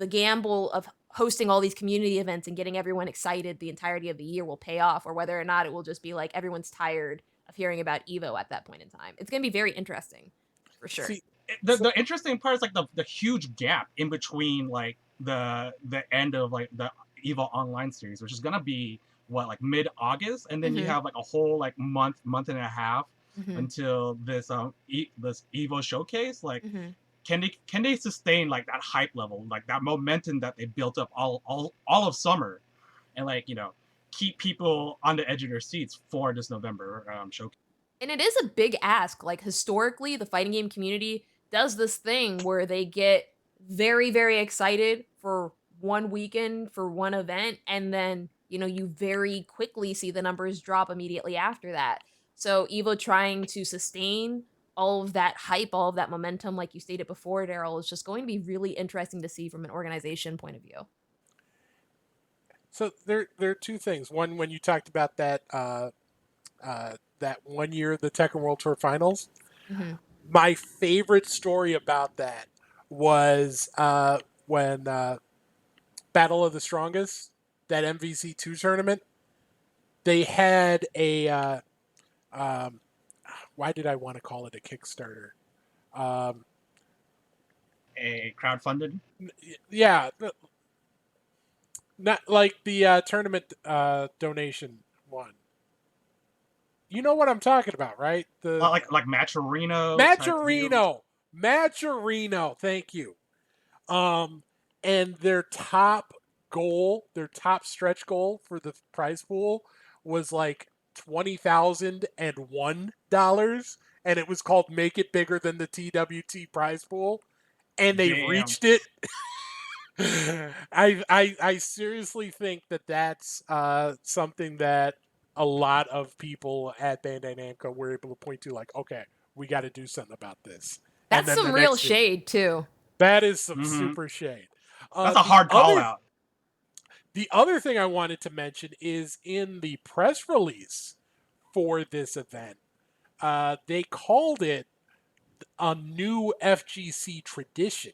gamble of hosting all these community events and getting everyone excited the entirety of the year will pay off, or whether or not it will just be like everyone's tired of hearing about Evo at that point in time. It's going to be very interesting, for sure. See, the interesting part is like the huge gap in between like the end of like the Evo Online series, which is going to be like mid-August, and then you have like a whole like month and a half until this this Evo Showcase. Like, can they sustain like that hype level, like that momentum that they built up all of summer, and like keep people on the edge of their seats for this November showcase? And it is a big ask. Like, historically, the fighting game community does this thing where they get very, very excited for one weekend, for one event, and then you very quickly see the numbers drop immediately after that. So Evo trying to sustain all of that hype, all of that momentum, like you stated before, Daryl, is just going to be really interesting to see from an organization point of view. So there are two things. One, when you talked about that that 1 year, the Tekken World Tour Finals, my favorite story about that was when Battle of the Strongest, that MVC2 tournament, they had a why did I want to call it a Kickstarter? A crowdfunded? Yeah. Not like the tournament donation one. You know what I'm talking about, right? The Like Matcherino type deals. Matcherino. Thank you. And their top stretch goal for the prize pool was like $20,001, and it was called "Make It Bigger Than the TWT Prize Pool," and they Damn. reached it. I seriously think that that's something that a lot of people at Bandai Namco were able to point to, like, okay, we got to do something about this. And That's then the some real next year, shade too. that is some Hmm. super shade. That's a hard call out. The other thing I wanted to mention is in the press release for this event, they called it a new FGC tradition.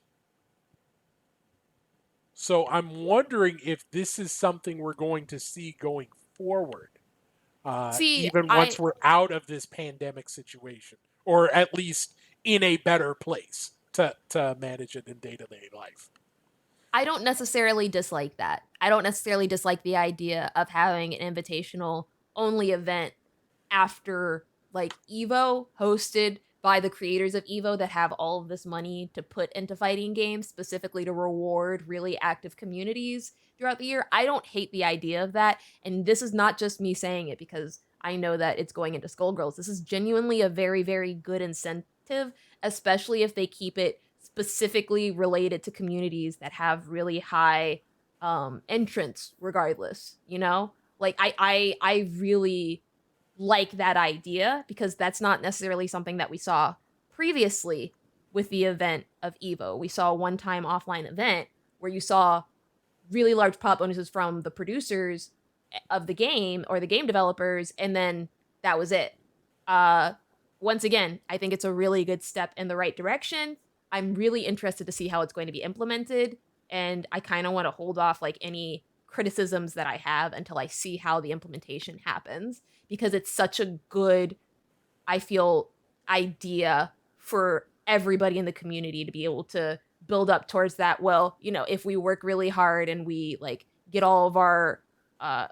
So I'm wondering if this is something we're going to see going forward, See, even once we're out of this pandemic situation, or at least in a better place to manage it in day-to-day life. I don't necessarily dislike that. I don't necessarily dislike the idea of having an invitational only event after like Evo, hosted by the creators of Evo that have all of this money to put into fighting games, specifically to reward really active communities throughout the year. I don't hate the idea of that. And this is not just me saying it because I know that it's going into Skullgirls. This is genuinely a very, very good incentive, especially if they keep it specifically related to communities that have really high entrance regardless, you know? Like I really like that idea because that's not necessarily something that we saw previously with the event of Evo. We saw a one-time offline event where you saw really large pop bonuses from the producers of the game or the game developers, and then that was it. Once again, I think it's a really good step in the right direction. I'm really interested to see how it's going to be implemented, and I kind of want to hold off like any criticisms that I have until I see how the implementation happens because it's such a good, I feel, idea for everybody in the community to be able to build up towards that. Well, you know, if we work really hard and we like get all of our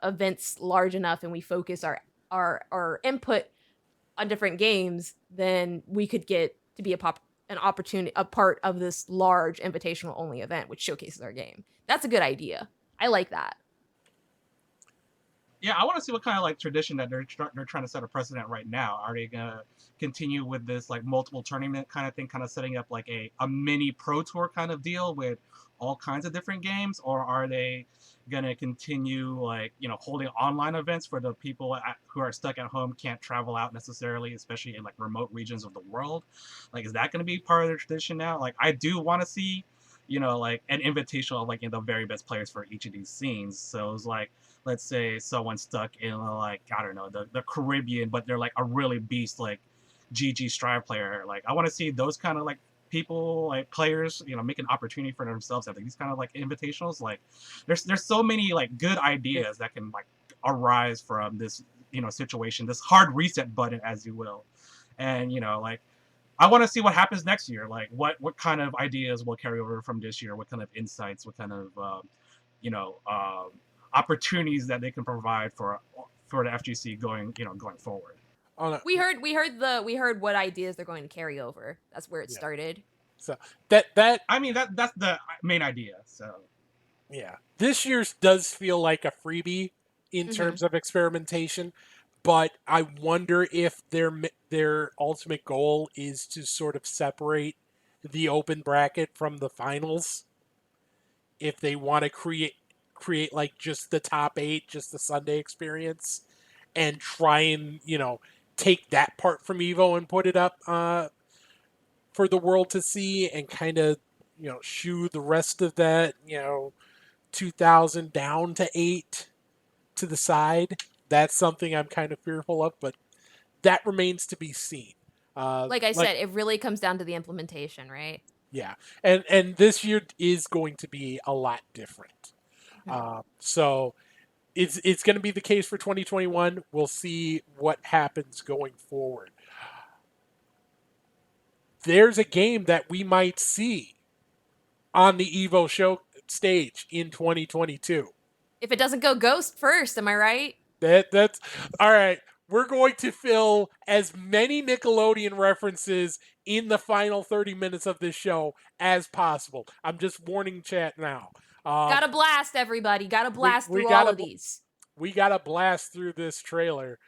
events large enough and we focus our input on different games, then we could get to be an opportunity, a part of this large invitational only event, which showcases our game. That's a good idea. I like that. Yeah, I want to see what kind of like tradition that they're trying to set a precedent right now. Are they gonna continue with this like multiple tournament kind of thing, kind of setting up like a mini pro tour kind of deal with all kinds of different games, or are they gonna continue like holding online events for the people who are stuck at home, can't travel out necessarily, especially in like remote regions of the world? Like, is that gonna be part of the tradition now? Like, I do want to see like an invitational of like the very best players for each of these scenes. So it's like, let's say someone's stuck in like, I don't know, the Caribbean, but they're like a really beast like GG Strive player. Like, I want to see those kind of like people, like players, make an opportunity for themselves at these kind of like invitationals. Like, there's so many like good ideas that can like arise from this situation, this hard reset button, as you will. And like, I want to see what happens next year. Like, what kind of ideas will carry over from this year? What kind of insights? What kind of you know opportunities that they can provide for the FGC going forward? Oh, no. We heard what ideas they're going to carry over. That's where it started. So that I mean, that's the main idea. So yeah, this year's does feel like a freebie in terms of experimentation, but I wonder if their ultimate goal is to sort of separate the open bracket from the finals. If they want to create like just the top 8, just the Sunday experience, and try and take that part from Evo and put it up for the world to see, and kind of shoo the rest of that 2,000 down to 8 to the side. That's something I'm kind of fearful of, but that remains to be seen. Like I said, it really comes down to the implementation, right? Yeah, and this year is going to be a lot different. So it's going to be the case for 2021. We'll see what happens going forward. There's a game that we might see on the Evo show stage in 2022. If it doesn't go Ghost first, am I right? That's all right. we're going to fill as many Nickelodeon references in the final 30 minutes of this show as possible. I'm just warning chat now. Gotta blast, everybody. Gotta blast we through gotta, all of these. We got to blast through this trailer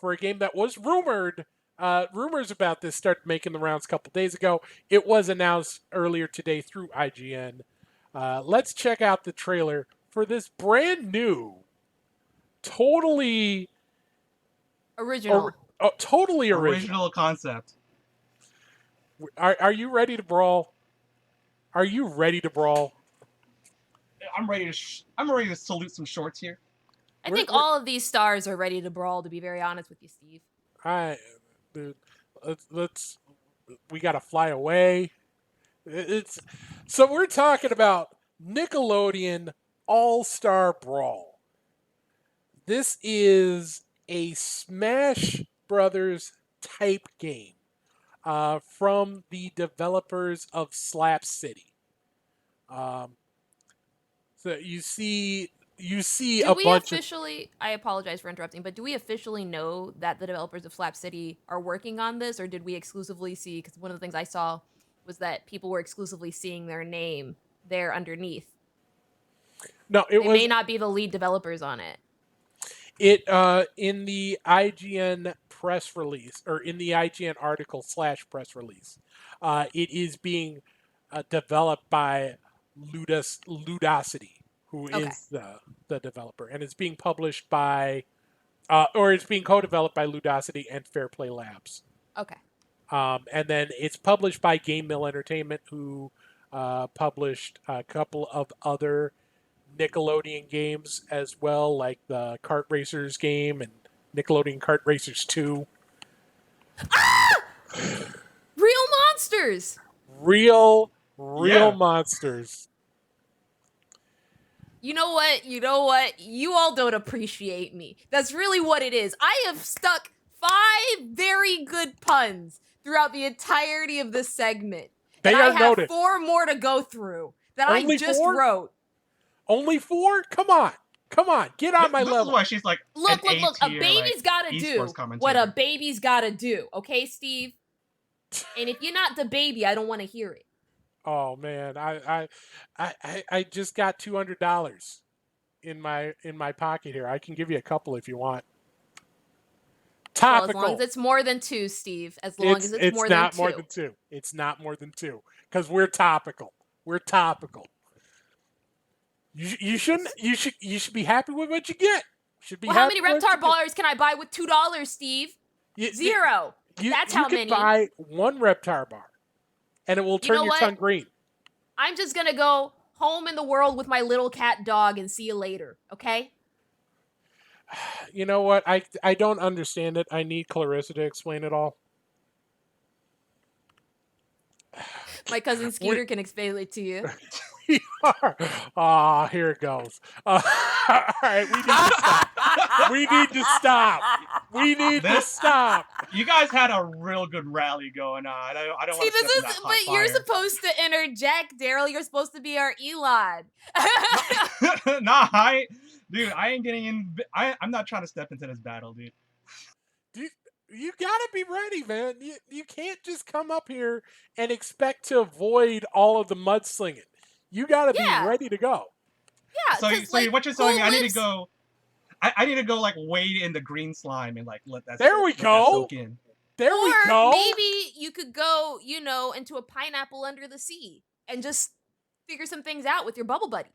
for a game that was rumored. Rumors about this started making the rounds a couple days ago. It was announced earlier today through IGN. Let's check out the trailer for this brand new, totally original concept. Are you ready to brawl? Are you ready to brawl? I'm ready to salute some shorts here. I think all of these stars are ready to brawl, to be very honest with you, Steve. Dude, we gotta fly away. So we're talking about Nickelodeon All Star Brawl. This is a Smash Brothers type game from the developers of Slap City. So you see do we officially, I apologize for interrupting, but do we officially know that the developers of Slap City are working on this, or did we exclusively see, because one of the things I saw was that people were exclusively seeing their name there underneath. No, they may not be the lead developers on it. In the IGN press release, or in the IGN article / press release, it is being developed by Ludosity, who is the developer, and it's being published by, or it's being co-developed by Ludosity and Fairplay Labs. Okay. And then it's published by Game Mill Entertainment, who published a couple of other Nickelodeon games as well, like the Kart Racers game and Nickelodeon Kart Racers 2. Ah! Real monsters! Real monsters. You know what? You all don't appreciate me. That's really what it is. I have stuck 5 very good puns throughout the entirety of this segment. They are noted. I have 4 more to go through that I just wrote. Only 4? Come on. Get on my level. This is why she's like, look. A baby's gotta do what a baby's gotta do. Okay, Steve? And if you're not the baby, I don't want to hear it. Oh man, I just got $200 in my pocket here. I can give you a couple if you want. Topical. Well, as long as it's more than 2, Steve. As long as it's more than 2. It's not more than 2. It's not more than 2 because we're topical. We're topical. You should be happy with what you get. How many Reptar bars can I buy with $2, Steve? 0. That's how many. You can buy 1 Reptar bar, and it will turn your tongue green. I'm just gonna go home in the world with my little cat dog and see you later. Okay. You know what? I don't understand it. I need Clarissa to explain it all. My cousin Skeeter can explain it to you. We are. Here it goes. All right, we need to stop. We need to stop. You guys had a real good rally going on. I don't want to step in that hot fire. You're supposed to interject, Daryl. You're supposed to be our Ilan. Nah, dude, I ain't getting in. I'm not trying to step into this battle, dude. You gotta be ready, man. You can't just come up here and expect to avoid all of the mudslinging. You gotta be ready to go. Yeah. So what you're telling me? I need to go. I need to go like wade in the green slime and like let that. There we go. Soak in. There we go. Maybe you could go, into a pineapple under the sea and just figure some things out with your bubble buddy.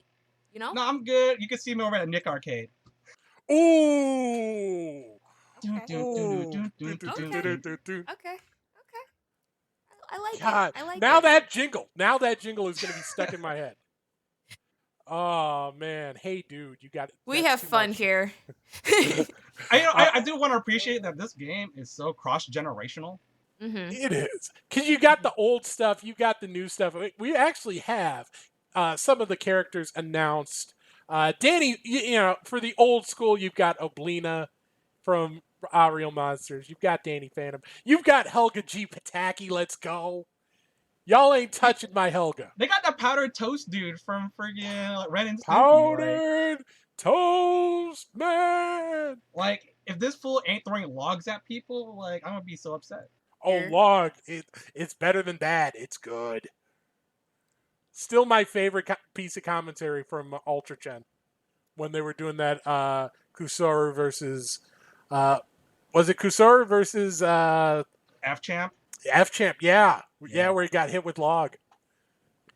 You know? No, I'm good. You can see me over at Nick Arcade. Ooh. Okay. I like God. it. I like now it. that jingle is going to be stuck in my head. Oh man, hey dude, you got it. We have fun here. I do want to appreciate that this game is so cross-generational. Mm-hmm. It is, because you got the old stuff, you got the new stuff. We actually have some of the characters announced. Danny, for the old school, you've got Oblina from Real Monsters. You've got Danny Phantom. You've got Helga G. Pataki. Let's go. Y'all ain't touching my Helga. They got the powdered toast dude from friggin' Ren and Stimpy. Powdered Toast man. Like, if this fool ain't throwing logs at people, like, I'm gonna be so upset. Oh, log. It's better than that. It's good. Still my favorite piece of commentary from Ultra Chen when they were doing that Kusoru versus was it Kusoru versus F-Champ? F-Champ? Yeah, where he got hit with log.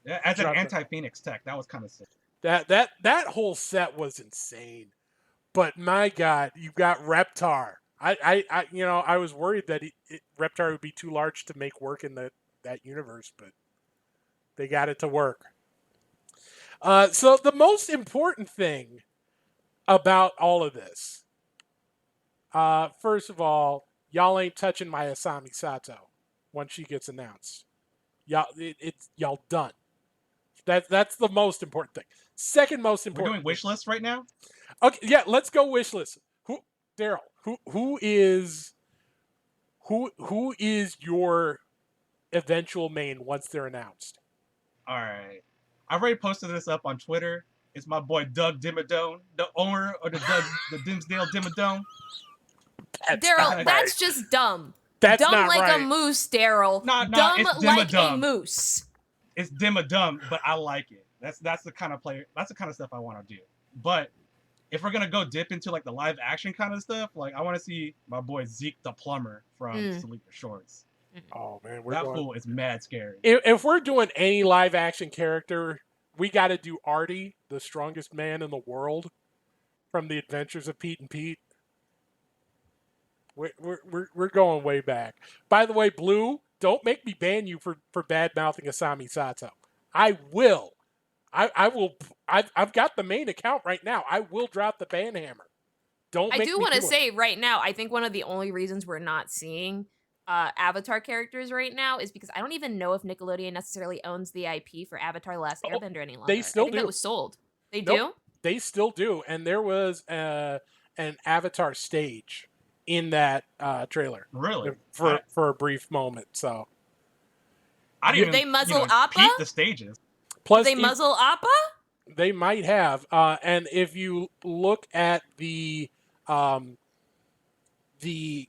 Yeah, as an anti-Phoenix tech, that was kind of sick. That whole set was insane. But my God, you've got Reptar. I was worried that Reptar would be too large to make work in that universe, but they got it to work. So the most important thing about all of this, first of all, y'all ain't touching my Asami Sato once she gets announced. Y'all done. That's the most important thing. Second most important. We're doing wish lists right now. Okay, yeah, let's go wish list. Daryl? Who is your eventual main once they're announced? All right, I've already posted this up on Twitter. It's my boy Doug Dimmadome, the owner of the Dimsdale Dimmadome. Daryl, that's just dumb. That's dumb not like right. a moose, Daryl. Dumb it's like a moose. It's Dimmadome, but I like it. That's the kind of player. That's the kind of stuff I want to do. But if we're gonna go dip into like the live action kind of stuff, like I want to see my boy Zeke the plumber from Sleeper Shorts. Oh man, fool is mad scary. If we're doing any live action character, we got to do Artie, the strongest man in the world, from the Adventures of Pete and Pete. We're going way back. By the way, Blue, don't make me ban you for bad mouthing Asami Sato. I will. I will. I've got the main account right now. I will drop the ban hammer. I do want to say right now, I think one of the only reasons we're not seeing Avatar characters right now is because I don't even know if Nickelodeon necessarily owns the IP for Avatar: The Last Airbender any longer. They still do. That was sold. They do? They still do. And there was an Avatar stage in that trailer. Really? For a brief moment. So I didn't Did they muzzle Appa? Peep the stages. Plus, did they muzzle Appa? They might have. And if you look at the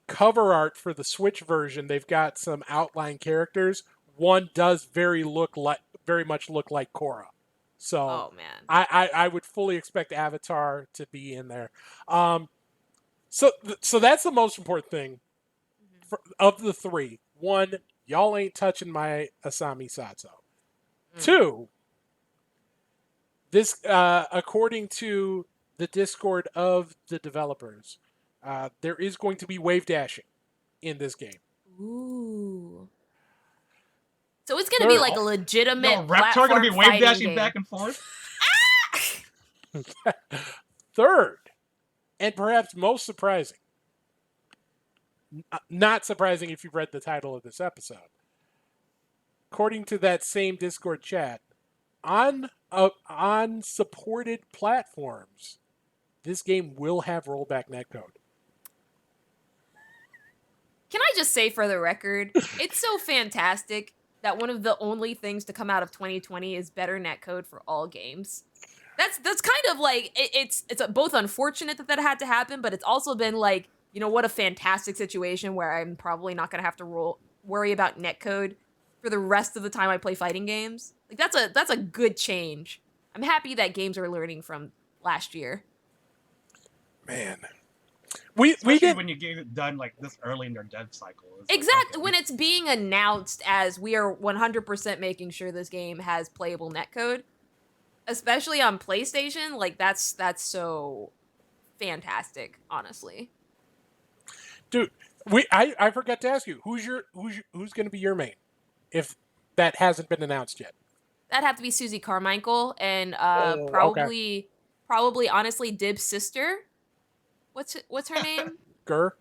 cover art for the Switch version, they've got some outline characters. One does very much look like Korra. So oh man, I would fully expect Avatar to be in there. So that's the most important thing of the three. One, y'all ain't touching my Asami Sato. 2, this according to the Discord of the developers, there is going to be wave dashing in this game. Ooh. So it's going to be like a legitimate Reptar going to be wave dashing game. back and forth? Third, and perhaps most surprising, not surprising if you've read the title of this episode, according to that same Discord chat, on supported platforms, this game will have rollback netcode. Can I just say for the record, it's so fantastic that one of the only things to come out of 2020 is better netcode for all games. That's kind of like, it's both unfortunate that had to happen, but it's also been like, you know, what a fantastic situation where I'm probably not going to have to worry about netcode for the rest of the time I play fighting games. Like that's a good change. I'm happy that games are learning from last year. Man. Especially when you get it done like this early in their dev cycle. Exactly. When it's being announced as we are 100% making sure this game has playable netcode, especially on PlayStation, like that's so fantastic, honestly. Dude, I forgot to ask you, who's going to be your main if that hasn't been announced yet? That'd have to be Susie Carmichael and probably honestly Dib's sister. What's her name? Gur.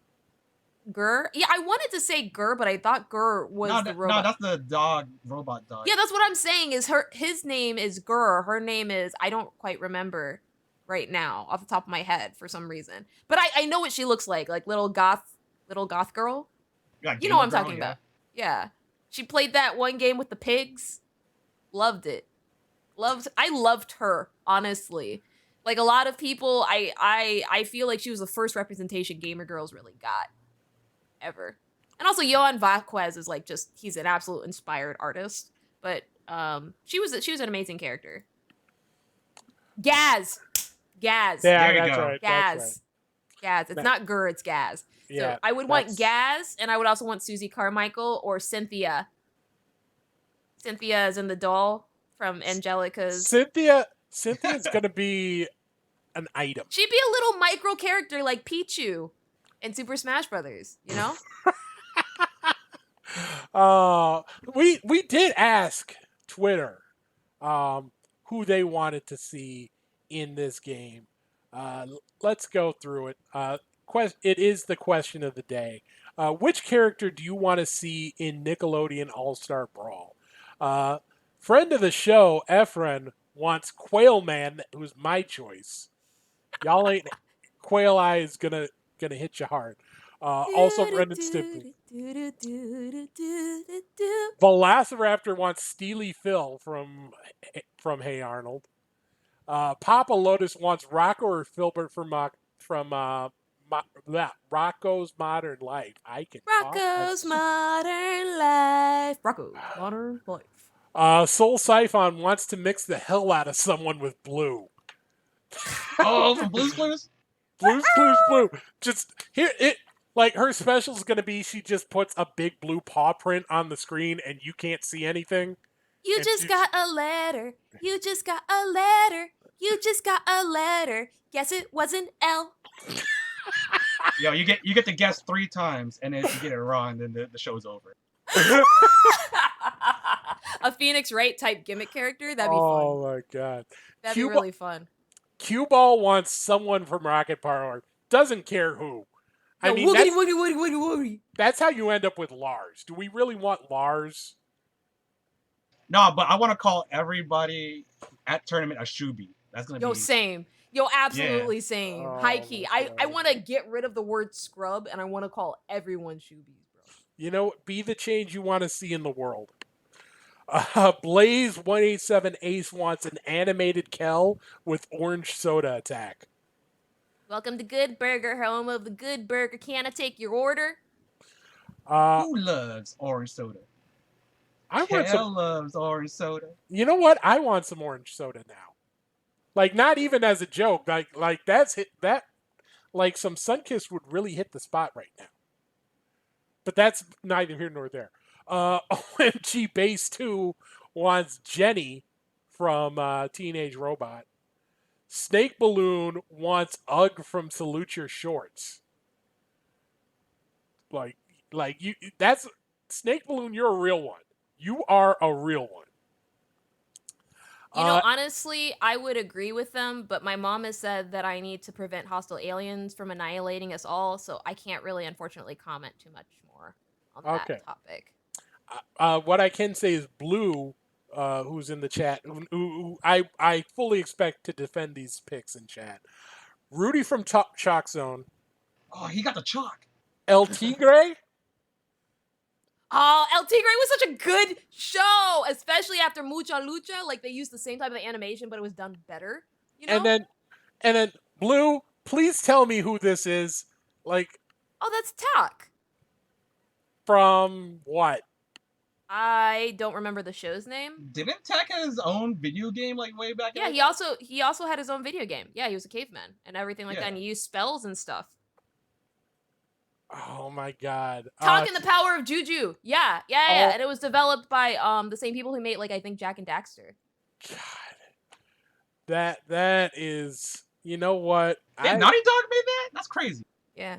Yeah, I wanted to say Gur, but I thought Gur was the robot. No, that's the robot dog. Yeah, that's what I'm saying. His name is Gur. Her name is, I don't quite remember right now off the top of my head for some reason. But I know what she looks like little goth girl. You know what I'm talking about. Yeah. She played that one game with the pigs. Loved it. I loved her, honestly. Like a lot of people, I feel like she was the first representation gamer girls really got ever. And also Johan Vasquez is like just he's an absolute inspired artist. But she was an amazing character. Gaz. Yeah, There you that's go. right. Gaz. That's right. Gaz. It's not Gur, it's Gaz. Yeah, So I would want Gaz, and I would also want Susie Carmichael or Cynthia. Cynthia is in the doll from Angelica's. Cynthia's gonna be an item. She'd be a little micro character like Pichu in Super Smash Brothers, you know? We did ask Twitter who they wanted to see in this game. Let's go through it. It is the question of the day. Which character do you want to see in Nickelodeon All Star Brawl? Friend of the show, Efren, wants Quail Man, who's my choice. Y'all ain't Quail Eye is gonna hit you hard. Also, Brendan Stimpy. Velociraptor wants Steely Phil from Hey Arnold. Papa Lotus wants Rocco or Filbert from Rocco's Modern Life. I can Rocco's Modern Life. Rocco's Modern Life. Soul Siphon wants to mix the hell out of someone with Blue. Oh, from Blue's Clues? Blue's Clues Blue. Just here it like her special is gonna be she just puts a big blue paw print on the screen and you can't see anything. You just got a letter. You just got a letter. You just got a letter. Guess it was an L. Yo, you get to guess 3 times, and if you get it wrong, then the show's over. A Phoenix Wright type gimmick character? That'd be fun. Oh my god. That'd be really fun. Cue Ball wants someone from Rocket Power. Doesn't care who. I mean, woogity. that's how you end up with Lars. Do we really want Lars? No, but I want to call everybody at tournament a Shubi. That's gonna be Same. Yo, absolutely same. Oh, High key. my I God. want to get rid of the word scrub, and I want to call everyone shoebies, bro. You know, be the change you want to see in the world. Blaze 187 Ace wants an animated Kel with orange soda attack. Welcome to Good Burger, home of the Good Burger. Can I take your order? Who loves orange soda? I want Kel loves orange soda. You know what? I want some orange soda now. Like not even as a joke. Like that's hit that. Like some Sunkist would really hit the spot right now. But that's neither here nor there. OMG Base 2 wants Jenny from Teenage Robot. Snake Balloon wants Ugg from Salute Your Shorts. Like you that's Snake Balloon, you're a real one. You are a real one. You know, honestly, I would agree with them, but my mom has said that I need to prevent hostile aliens from annihilating us all, so I can't really, unfortunately, comment too much more on that topic. What I can say is Blue, who's in the chat, who I fully expect to defend these picks in chat. Rudy from Chalk Zone. Oh, he got the chalk. El Tigre. Oh, El Tigre was such a good show, especially after Mucha Lucha. Like, they used the same type of animation, but it was done better, you know? And then Blue, please tell me who this is. Like, oh, that's Tak. From what? I don't remember the show's name. Didn't Tak have his own video game like way back? Yeah, he also had his own video game. Yeah, he was a caveman and everything like that, and he used spells and stuff. Oh my god. Talking the power of Juju. Yeah. And it was developed by the same people who made, like, I think Jack and Daxter. God. That is, you know what? Naughty Dog made that? That's crazy. Yeah.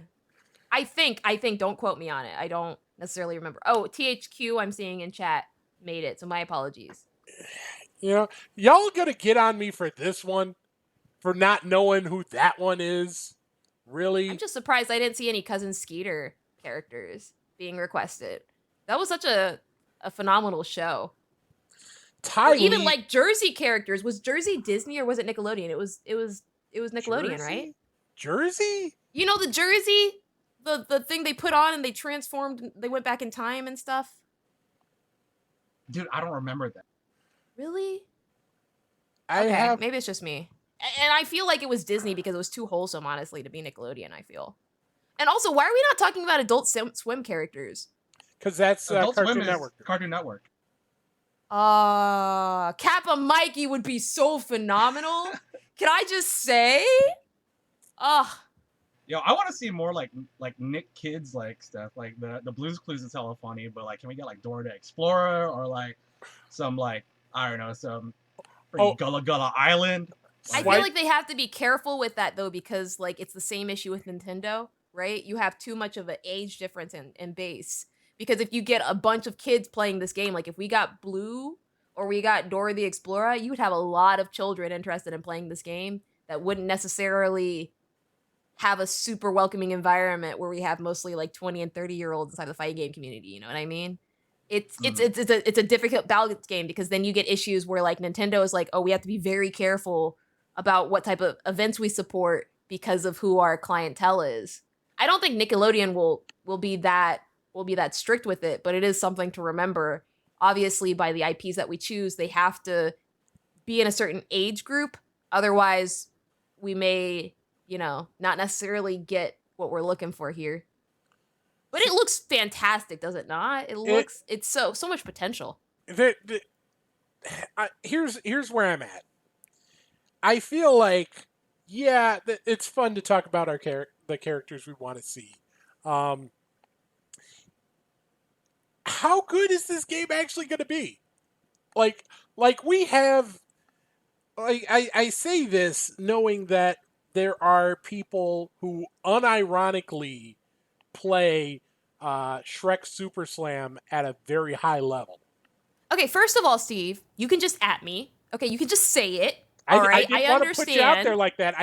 I think, don't quote me on it. I don't necessarily remember. Oh, THQ, I'm seeing in chat, made it, so my apologies. You know, y'all gonna get on me for this one, for not knowing who that one is. Really? I'm just surprised I didn't see any Cousin Skeeter characters being requested. That was such a phenomenal show. Or even like Jersey characters. Was Jersey Disney or was it Nickelodeon? It was Nickelodeon, Jersey? right? Jersey? You know the Jersey? The thing they put on and they transformed, they went back in time and stuff? Dude, I don't remember that. Really? Maybe it's just me. And I feel like it was Disney because it was too wholesome, honestly, to be Nickelodeon, I feel. And also, why are we not talking about Adult Swim characters? Because that's Adult Swim Cartoon is Network. Cartoon Network. Kappa Mikey would be so phenomenal. Can I just say? Ugh. Yo, I want to see more like Nick Kids like stuff. Like the Blue's Clues is hella funny, but like, can we get like Dora the Explorer or like some like I don't know some Gullah Gullah Island? I feel like they have to be careful with that though, because like it's the same issue with Nintendo, right? You have too much of an age difference in base. Because if you get a bunch of kids playing this game, like if we got Blue or we got Dora the Explorer, you would have a lot of children interested in playing this game that wouldn't necessarily have a super welcoming environment where we have mostly like 20 and 30-year-olds inside the fighting game community, you know what I mean? It's a difficult balance game because then you get issues where like Nintendo is like, oh, we have to be very careful about what type of events we support because of who our clientele is. I don't think Nickelodeon will be that strict with it, but it is something to remember. Obviously, by the IPs that we choose, they have to be in a certain age group. Otherwise, we may, not necessarily get what we're looking for here. But it looks fantastic, does it not? It's so much potential. Here's where I'm at. I feel like, yeah, it's fun to talk about the characters we want to see. How good is this game actually going to be? Like we have, I say this knowing that there are people who unironically play Shrek Super Slam at a very high level. Okay, first of all, Steve, you can just at me. Okay, you can just say it. I right, didn't want to put you out there like that.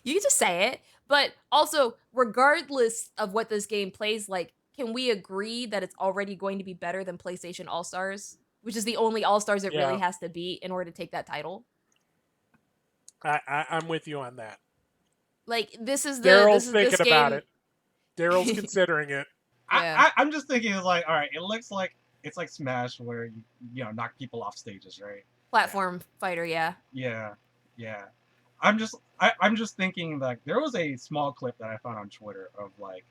You can just say it. But also, regardless of what this game plays like, can we agree that it's already going to be better than PlayStation All Stars, which is the only All Stars it really has to beat in order to take that title? I'm with you on that. Like Daryl's thinking about it. Daryl's considering it. Yeah. I'm just thinking like, all right, it looks like it's like Smash where you knock people off stages, right? Platform fighter, yeah. Yeah. I'm just thinking like there was a small clip that I found on Twitter of like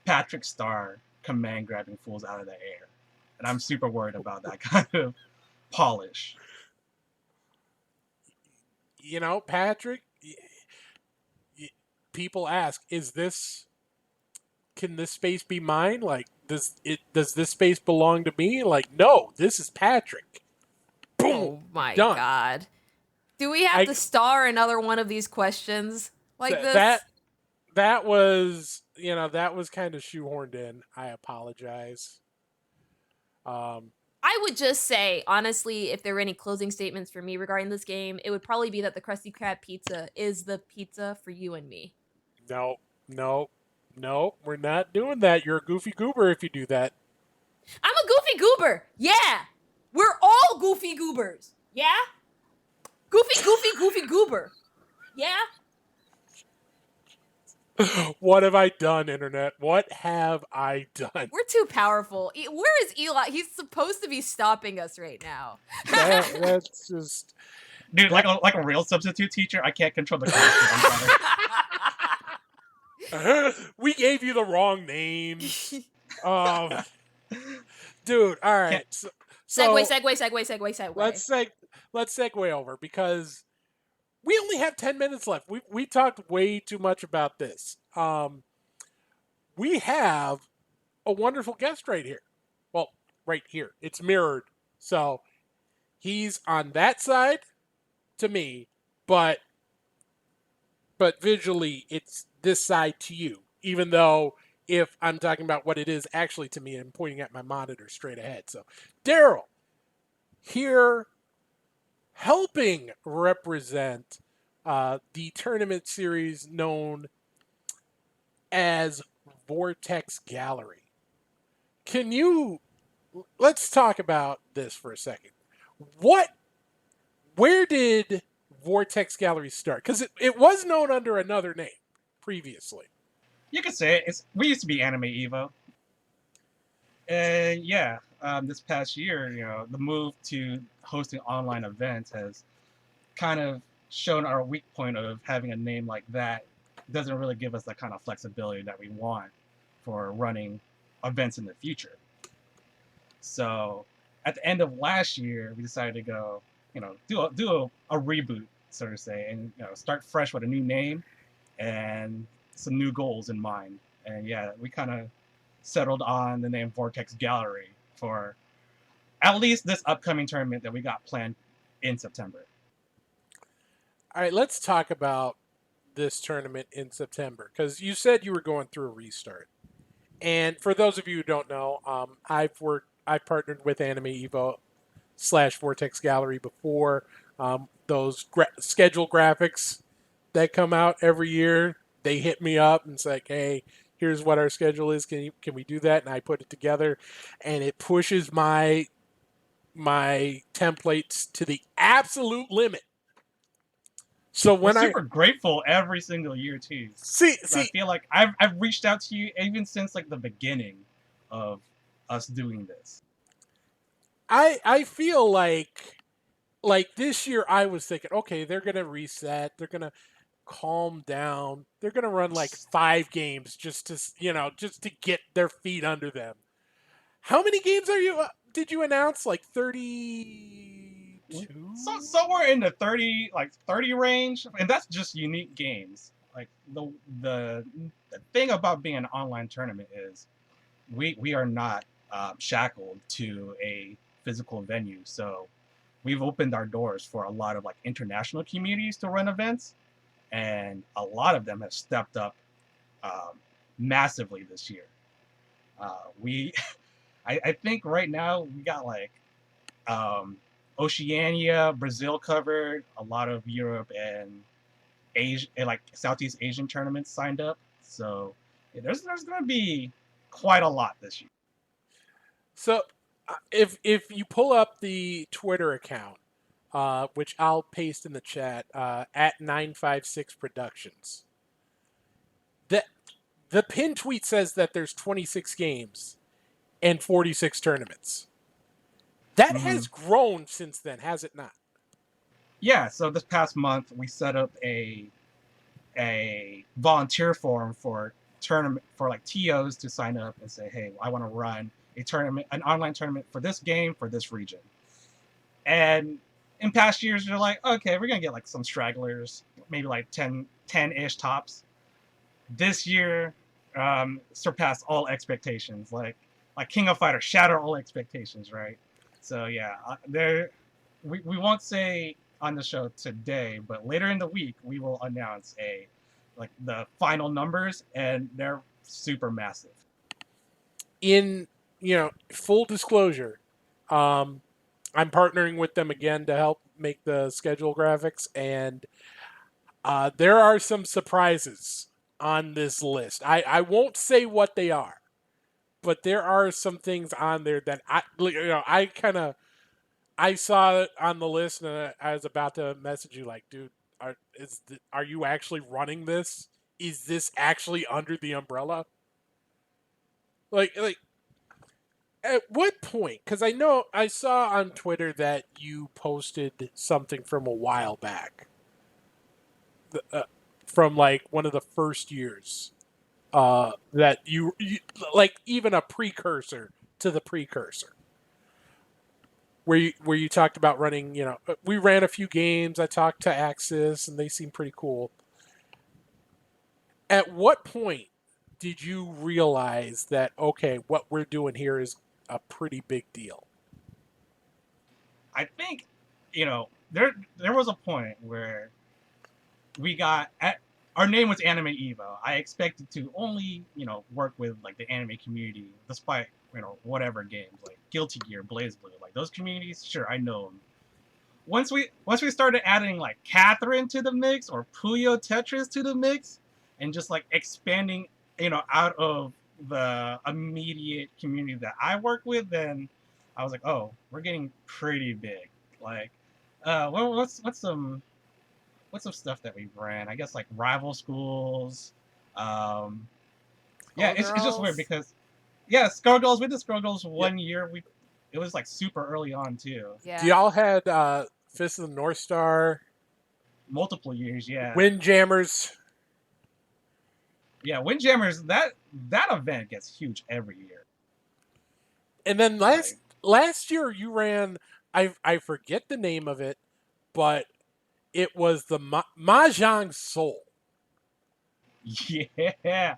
Patrick Star command grabbing fools out of the air, and I'm super worried about that kind of polish. Patrick, people ask, can this space be mine? Like, does this space belong to me? Like, no, this is Patrick. Boom. Oh my done. God. Do we have to star another one of these questions like this? That was, that was kind of shoehorned in. I apologize. I would just say, honestly, if there were any closing statements for me regarding this game, it would probably be that the Krusty Krab pizza is the pizza for you and me. No, we're not doing that. You're a goofy goober if you do that. I'm a goofy goober. Yeah. We're all goofy goobers. Yeah? Goofy goober. Yeah? What have I done, Internet? What have I done? We're too powerful. Where is Ilan? He's supposed to be stopping us right now. That's just... Dude, like a real substitute teacher, I can't control the class. We gave you the wrong names. Dude, all right. So, segue. Let's segue over because we only have 10 minutes left. We talked way too much about this. We have a wonderful guest right here. Well, right here. It's mirrored. So he's on that side to me, but visually it's this side to you. Even though if I'm talking about what it is actually to me, I'm pointing at my monitor straight ahead. So Daryl, here helping represent the tournament series known as Vortex Gallery. Let's talk about this for a second. Where did Vortex Gallery start? Because it was known under another name previously. You could say it. We used to be Anime Evo. And yeah, this past year, the move to hosting online events has kind of shown our weak point of having a name like that doesn't really give us the kind of flexibility that we want for running events in the future. So at the end of last year, we decided to go, do a reboot, so to say, and start fresh with a new name and some new goals in mind. And yeah, we kind of settled on the name Vortex Gallery for at least this upcoming tournament that we got planned in September. All right, let's talk about this tournament in September, because you said you were going through a restart. And for those of you who don't know, I've partnered with Anime Evo / Vortex Gallery before. Those schedule graphics that come out every year, they hit me up and say, hey, here's what our schedule is. Can we do that? And I put it together, and it pushes my templates to the absolute limit. So when we're super grateful every single year too. See, I feel like I've reached out to you even since like the beginning of us doing this. I feel like this year I was thinking, okay, they're gonna reset, they're gonna calm down, they're gonna run like 5 games just to get their feet under them. How many games did you announce? Like 32? So somewhere in the 30 range, and that's just unique games. Like the thing about being an online tournament is we are not shackled to a physical venue, so we've opened our doors for a lot of like international communities to run events, and a lot of them have stepped up massively this year. I think right now we got like Oceania, Brazil covered, a lot of Europe and Asia, and like Southeast Asian tournaments signed up. So yeah, there's going to be quite a lot this year. So if you pull up the Twitter account, which I'll paste in the chat, at 956 Productions, the pin tweet says that there's 26 games and 46 tournaments. That has grown since then, has it not? Yeah, so this past month we set up a volunteer forum for tournament for like TOs to sign up and say, hey, I want to run a tournament, an online tournament for this game for this region. And in past years, you're like, okay, we're gonna get like some stragglers, maybe like 10-ish tops. This year, surpassed all expectations. Like King of Fighters shattered all expectations, right? So yeah, we won't say on the show today, but later in the week we will announce the final numbers, and they're super massive. In full disclosure, I'm partnering with them again to help make the schedule graphics, and there are some surprises on this list. I won't say what they are, but there are some things on there that I saw it on the list, and I was about to message you like, dude, are you actually running this? Is this actually under the umbrella? Like at what point? Because I saw on Twitter that you posted something from a while back, from like one of the first years, that you like even a precursor to the precursor, where you talked about running. We ran a few games. I talked to Axis, and they seem pretty cool. At what point did you realize that, okay, what we're doing here is a pretty big deal? I think, there was a point where we got our name was Anime Evo. I expected to only, work with like the anime community, despite, whatever games like Guilty Gear, BlazBlue, like those communities. Sure, I know them. Once we started adding like Catherine to the mix or Puyo Tetris to the mix, and just like expanding, out of the immediate community that I work with, then I was like, oh, we're getting pretty big. Like, what's some stuff that we ran? I guess like rival schools. Yeah, it's just weird because, yeah, Skullgirls. We did Skullgirls one year. It was like super early on too. Yeah. Do y'all had Fist of the North Star? multiple years. Yeah. Windjammers. Yeah, Windjammers. That event gets huge every year. And then Like, last year you ran, I forget the name of it, but it was the Mahjong Soul. yeah, that's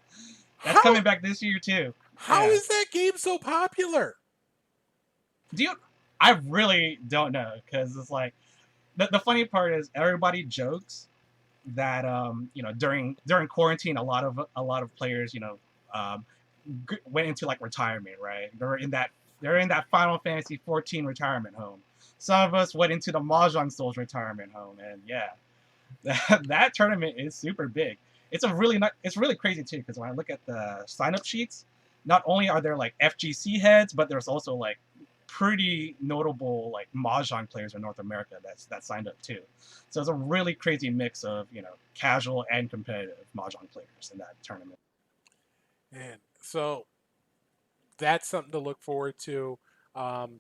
How coming back this year too. how Yeah. is that game so popular? Do you? I really don't know because it's like the funny part is everybody jokes that during quarantine a lot of players um, went into like retirement, right? They're in that Final Fantasy 14 retirement home. Some of us went into the Mahjong Souls retirement home, and yeah, that tournament is super big. It's really crazy too because when I look at the sign up sheets, not only are there like FGC heads, but there's also like pretty notable like Mahjong players in North America that signed up too. So it's a really crazy mix of casual and competitive Mahjong players in that tournament. Man, so that's something to look forward to. Um,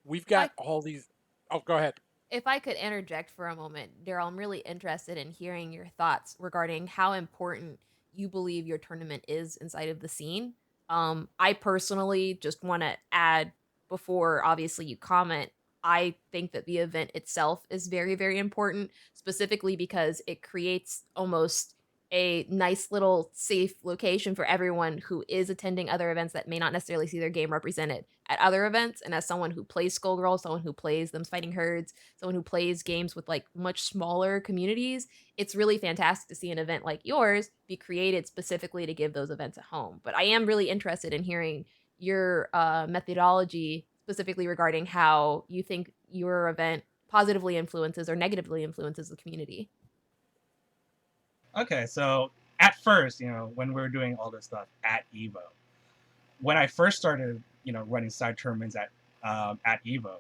we've got all these. Oh, go ahead. If I could interject for a moment, Daryl, I'm really interested in hearing your thoughts regarding how important you believe your tournament is inside of the scene. I personally just want to add before obviously you comment. I think that the event itself is very, very important, specifically because it creates almost a nice little safe location for everyone who is attending other events that may not necessarily see their game represented at other events. And as someone who plays Skullgirls, someone who plays Them Fighting Herds, someone who plays games with like much smaller communities, it's really fantastic to see an event like yours be created specifically to give those events a home. But I am really interested in hearing your methodology specifically regarding how you think your event positively influences or negatively influences the community. Okay, so at first, when we were doing all this stuff at Evo, when I first started, running side tournaments at Evo,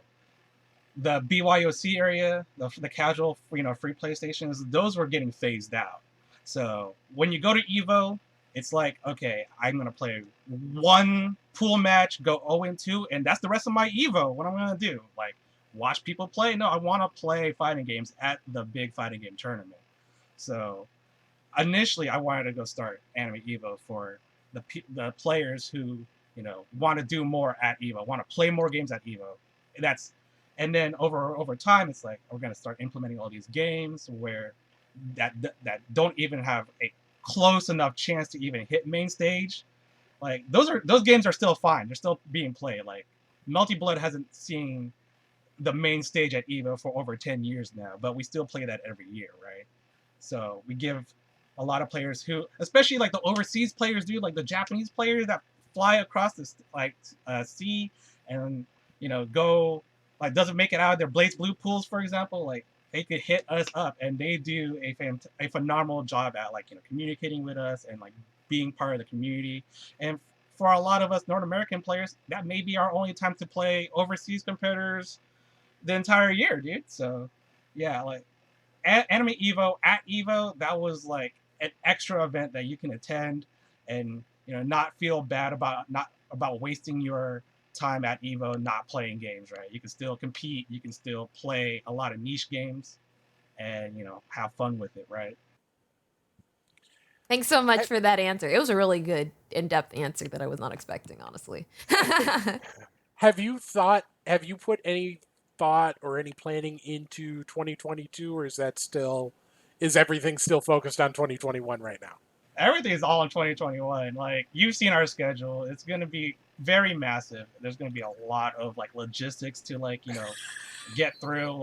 the BYOC area, the casual, free PlayStations, those were getting phased out. So when you go to Evo, it's like, okay, I'm gonna play one pool match, go 0-2, and that's the rest of my Evo. What I'm gonna do, like, watch people play? No, I want to play fighting games at the big fighting game tournament. So initially, I wanted to go start Anime Evo for the players who want to do more at Evo, want to play more games at Evo. And then over time, it's like we're gonna start implementing all these games where that don't even have a close enough chance to even hit main stage. Like those games are still fine. They're still being played. Like Multi Blood hasn't seen the main stage at Evo for over 10 years now, but we still play that every year, right? So we give a lot of players who, especially like the overseas players, do like the Japanese players that fly across the sea and go like doesn't make it out of their Blaze Blue pools, for example. Like they could hit us up, and they do a phenomenal job at like communicating with us and like being part of the community. And for a lot of us North American players, that may be our only time to play overseas competitors the entire year, dude. So yeah, like Anime Evo at Evo, that was like an extra event that you can attend and not feel bad about wasting your time at Evo not playing games, right? You can still compete, you can still play a lot of niche games and have fun with it, right? Thanks so much for that answer. It was a really good in-depth answer that I was not expecting, honestly. Have you put any thought or any planning into 2022, or is everything still focused on 2021 right now? Everything's all in 2021. Like you've seen our schedule, it's going to be very massive. There's going to be a lot of like logistics to like get through.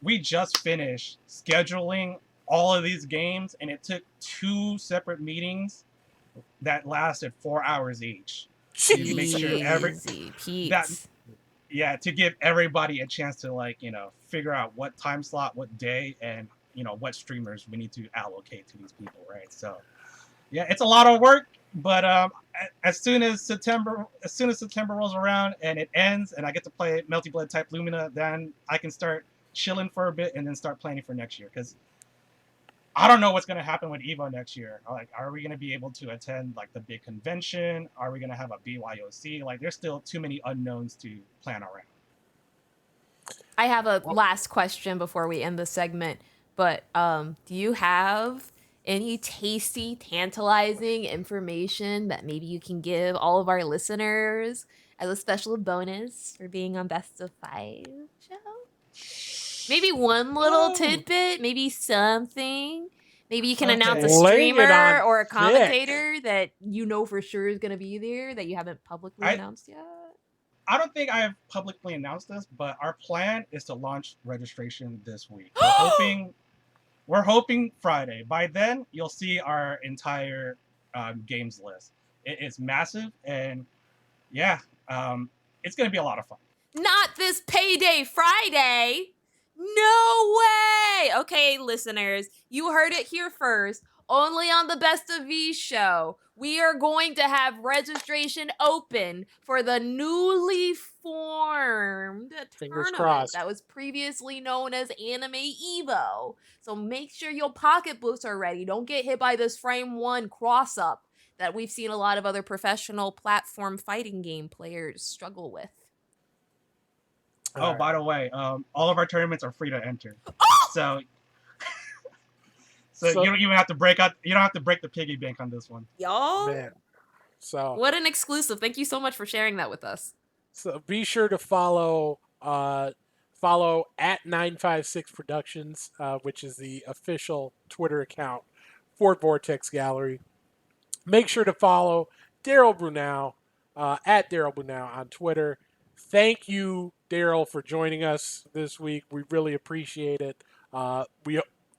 We just finished scheduling all of these games, and it took 2 separate meetings that lasted 4 hours each to make sure Easy, that Pete. yeah, to give everybody a chance to like figure out what time slot, what day, and what streamers we need to allocate to these people, right? So yeah, it's a lot of work, but as soon as September rolls around and it ends and I get to play Melty Blood type Lumina, then I can start chilling for a bit and then start planning for next year, because I don't know what's going to happen with Evo next year. Like, are we going to be able to attend like the big convention? Are we going to have a BYOC? Like, there's still too many unknowns to plan around. I have a last question before we end the segment, but do you have any tasty, tantalizing information that maybe you can give all of our listeners as a special bonus for being on Best of Five show? Maybe one little tidbit, maybe something. Maybe you can announce a Laying it streamer on or a thick. commentator that you know for sure is going to be there that you haven't publicly announced yet. I don't think I have publicly announced this, but our plan is to launch registration this week. We're hoping Friday. By then, you'll see our entire games list. It is massive, and yeah, it's going to be a lot of fun. Not this payday Friday. No way. Okay, listeners, you heard it here first. Only on the Best of V show, we are going to have registration open for the newly formed tournament that was previously known as Anime Evo. So make sure your pocketbooks are ready. Don't get hit by this frame one cross up that we've seen a lot of other professional platform fighting game players struggle with. By the way, all of our tournaments are free to enter. So you don't even have to break out. You don't have to break the piggy bank on this one. Y'all, Man. So what an exclusive! Thank you so much for sharing that with us. So be sure to follow at 956 Productions, which is the official Twitter account for Vortex Gallery. Make sure to follow Daryl Bunao at Daryl Bunao on Twitter. Thank you, Daryl, for joining us this week. We really appreciate it.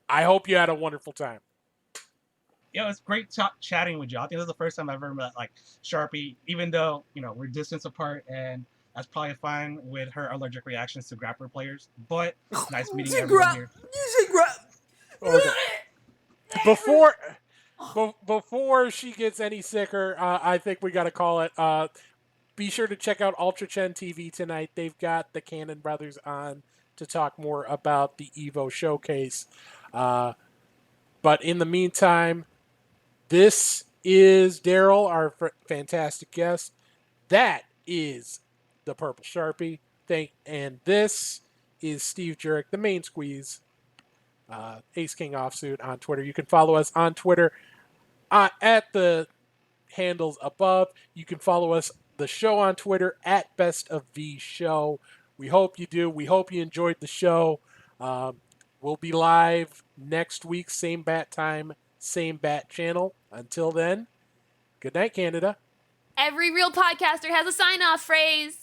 I hope you had a wonderful time. Yeah, it was great chatting with you. I think this is the first time I've ever met like Sharpie, even though we're distance apart, and that's probably fine with her allergic reactions to grappler players. But nice meeting everyone here. Okay. Before she gets any sicker, I think we got to call it. Be sure to check out Ultra Chen TV tonight. They've got the Cannon brothers on to talk more about the Evo Showcase. But in the meantime, this is Daryl, our fantastic guest. That is the Purple Sharpie. And this is Steve Jurek, the main squeeze, Ace King Offsuit on Twitter. You can follow us on Twitter at the handles above. You can follow us, the show, on Twitter at Best of V Show. We hope you do. We hope you enjoyed the show. We'll be live next week, same bat time, same bat channel. Until then, good night, Canada. Every real podcaster has a sign-off phrase.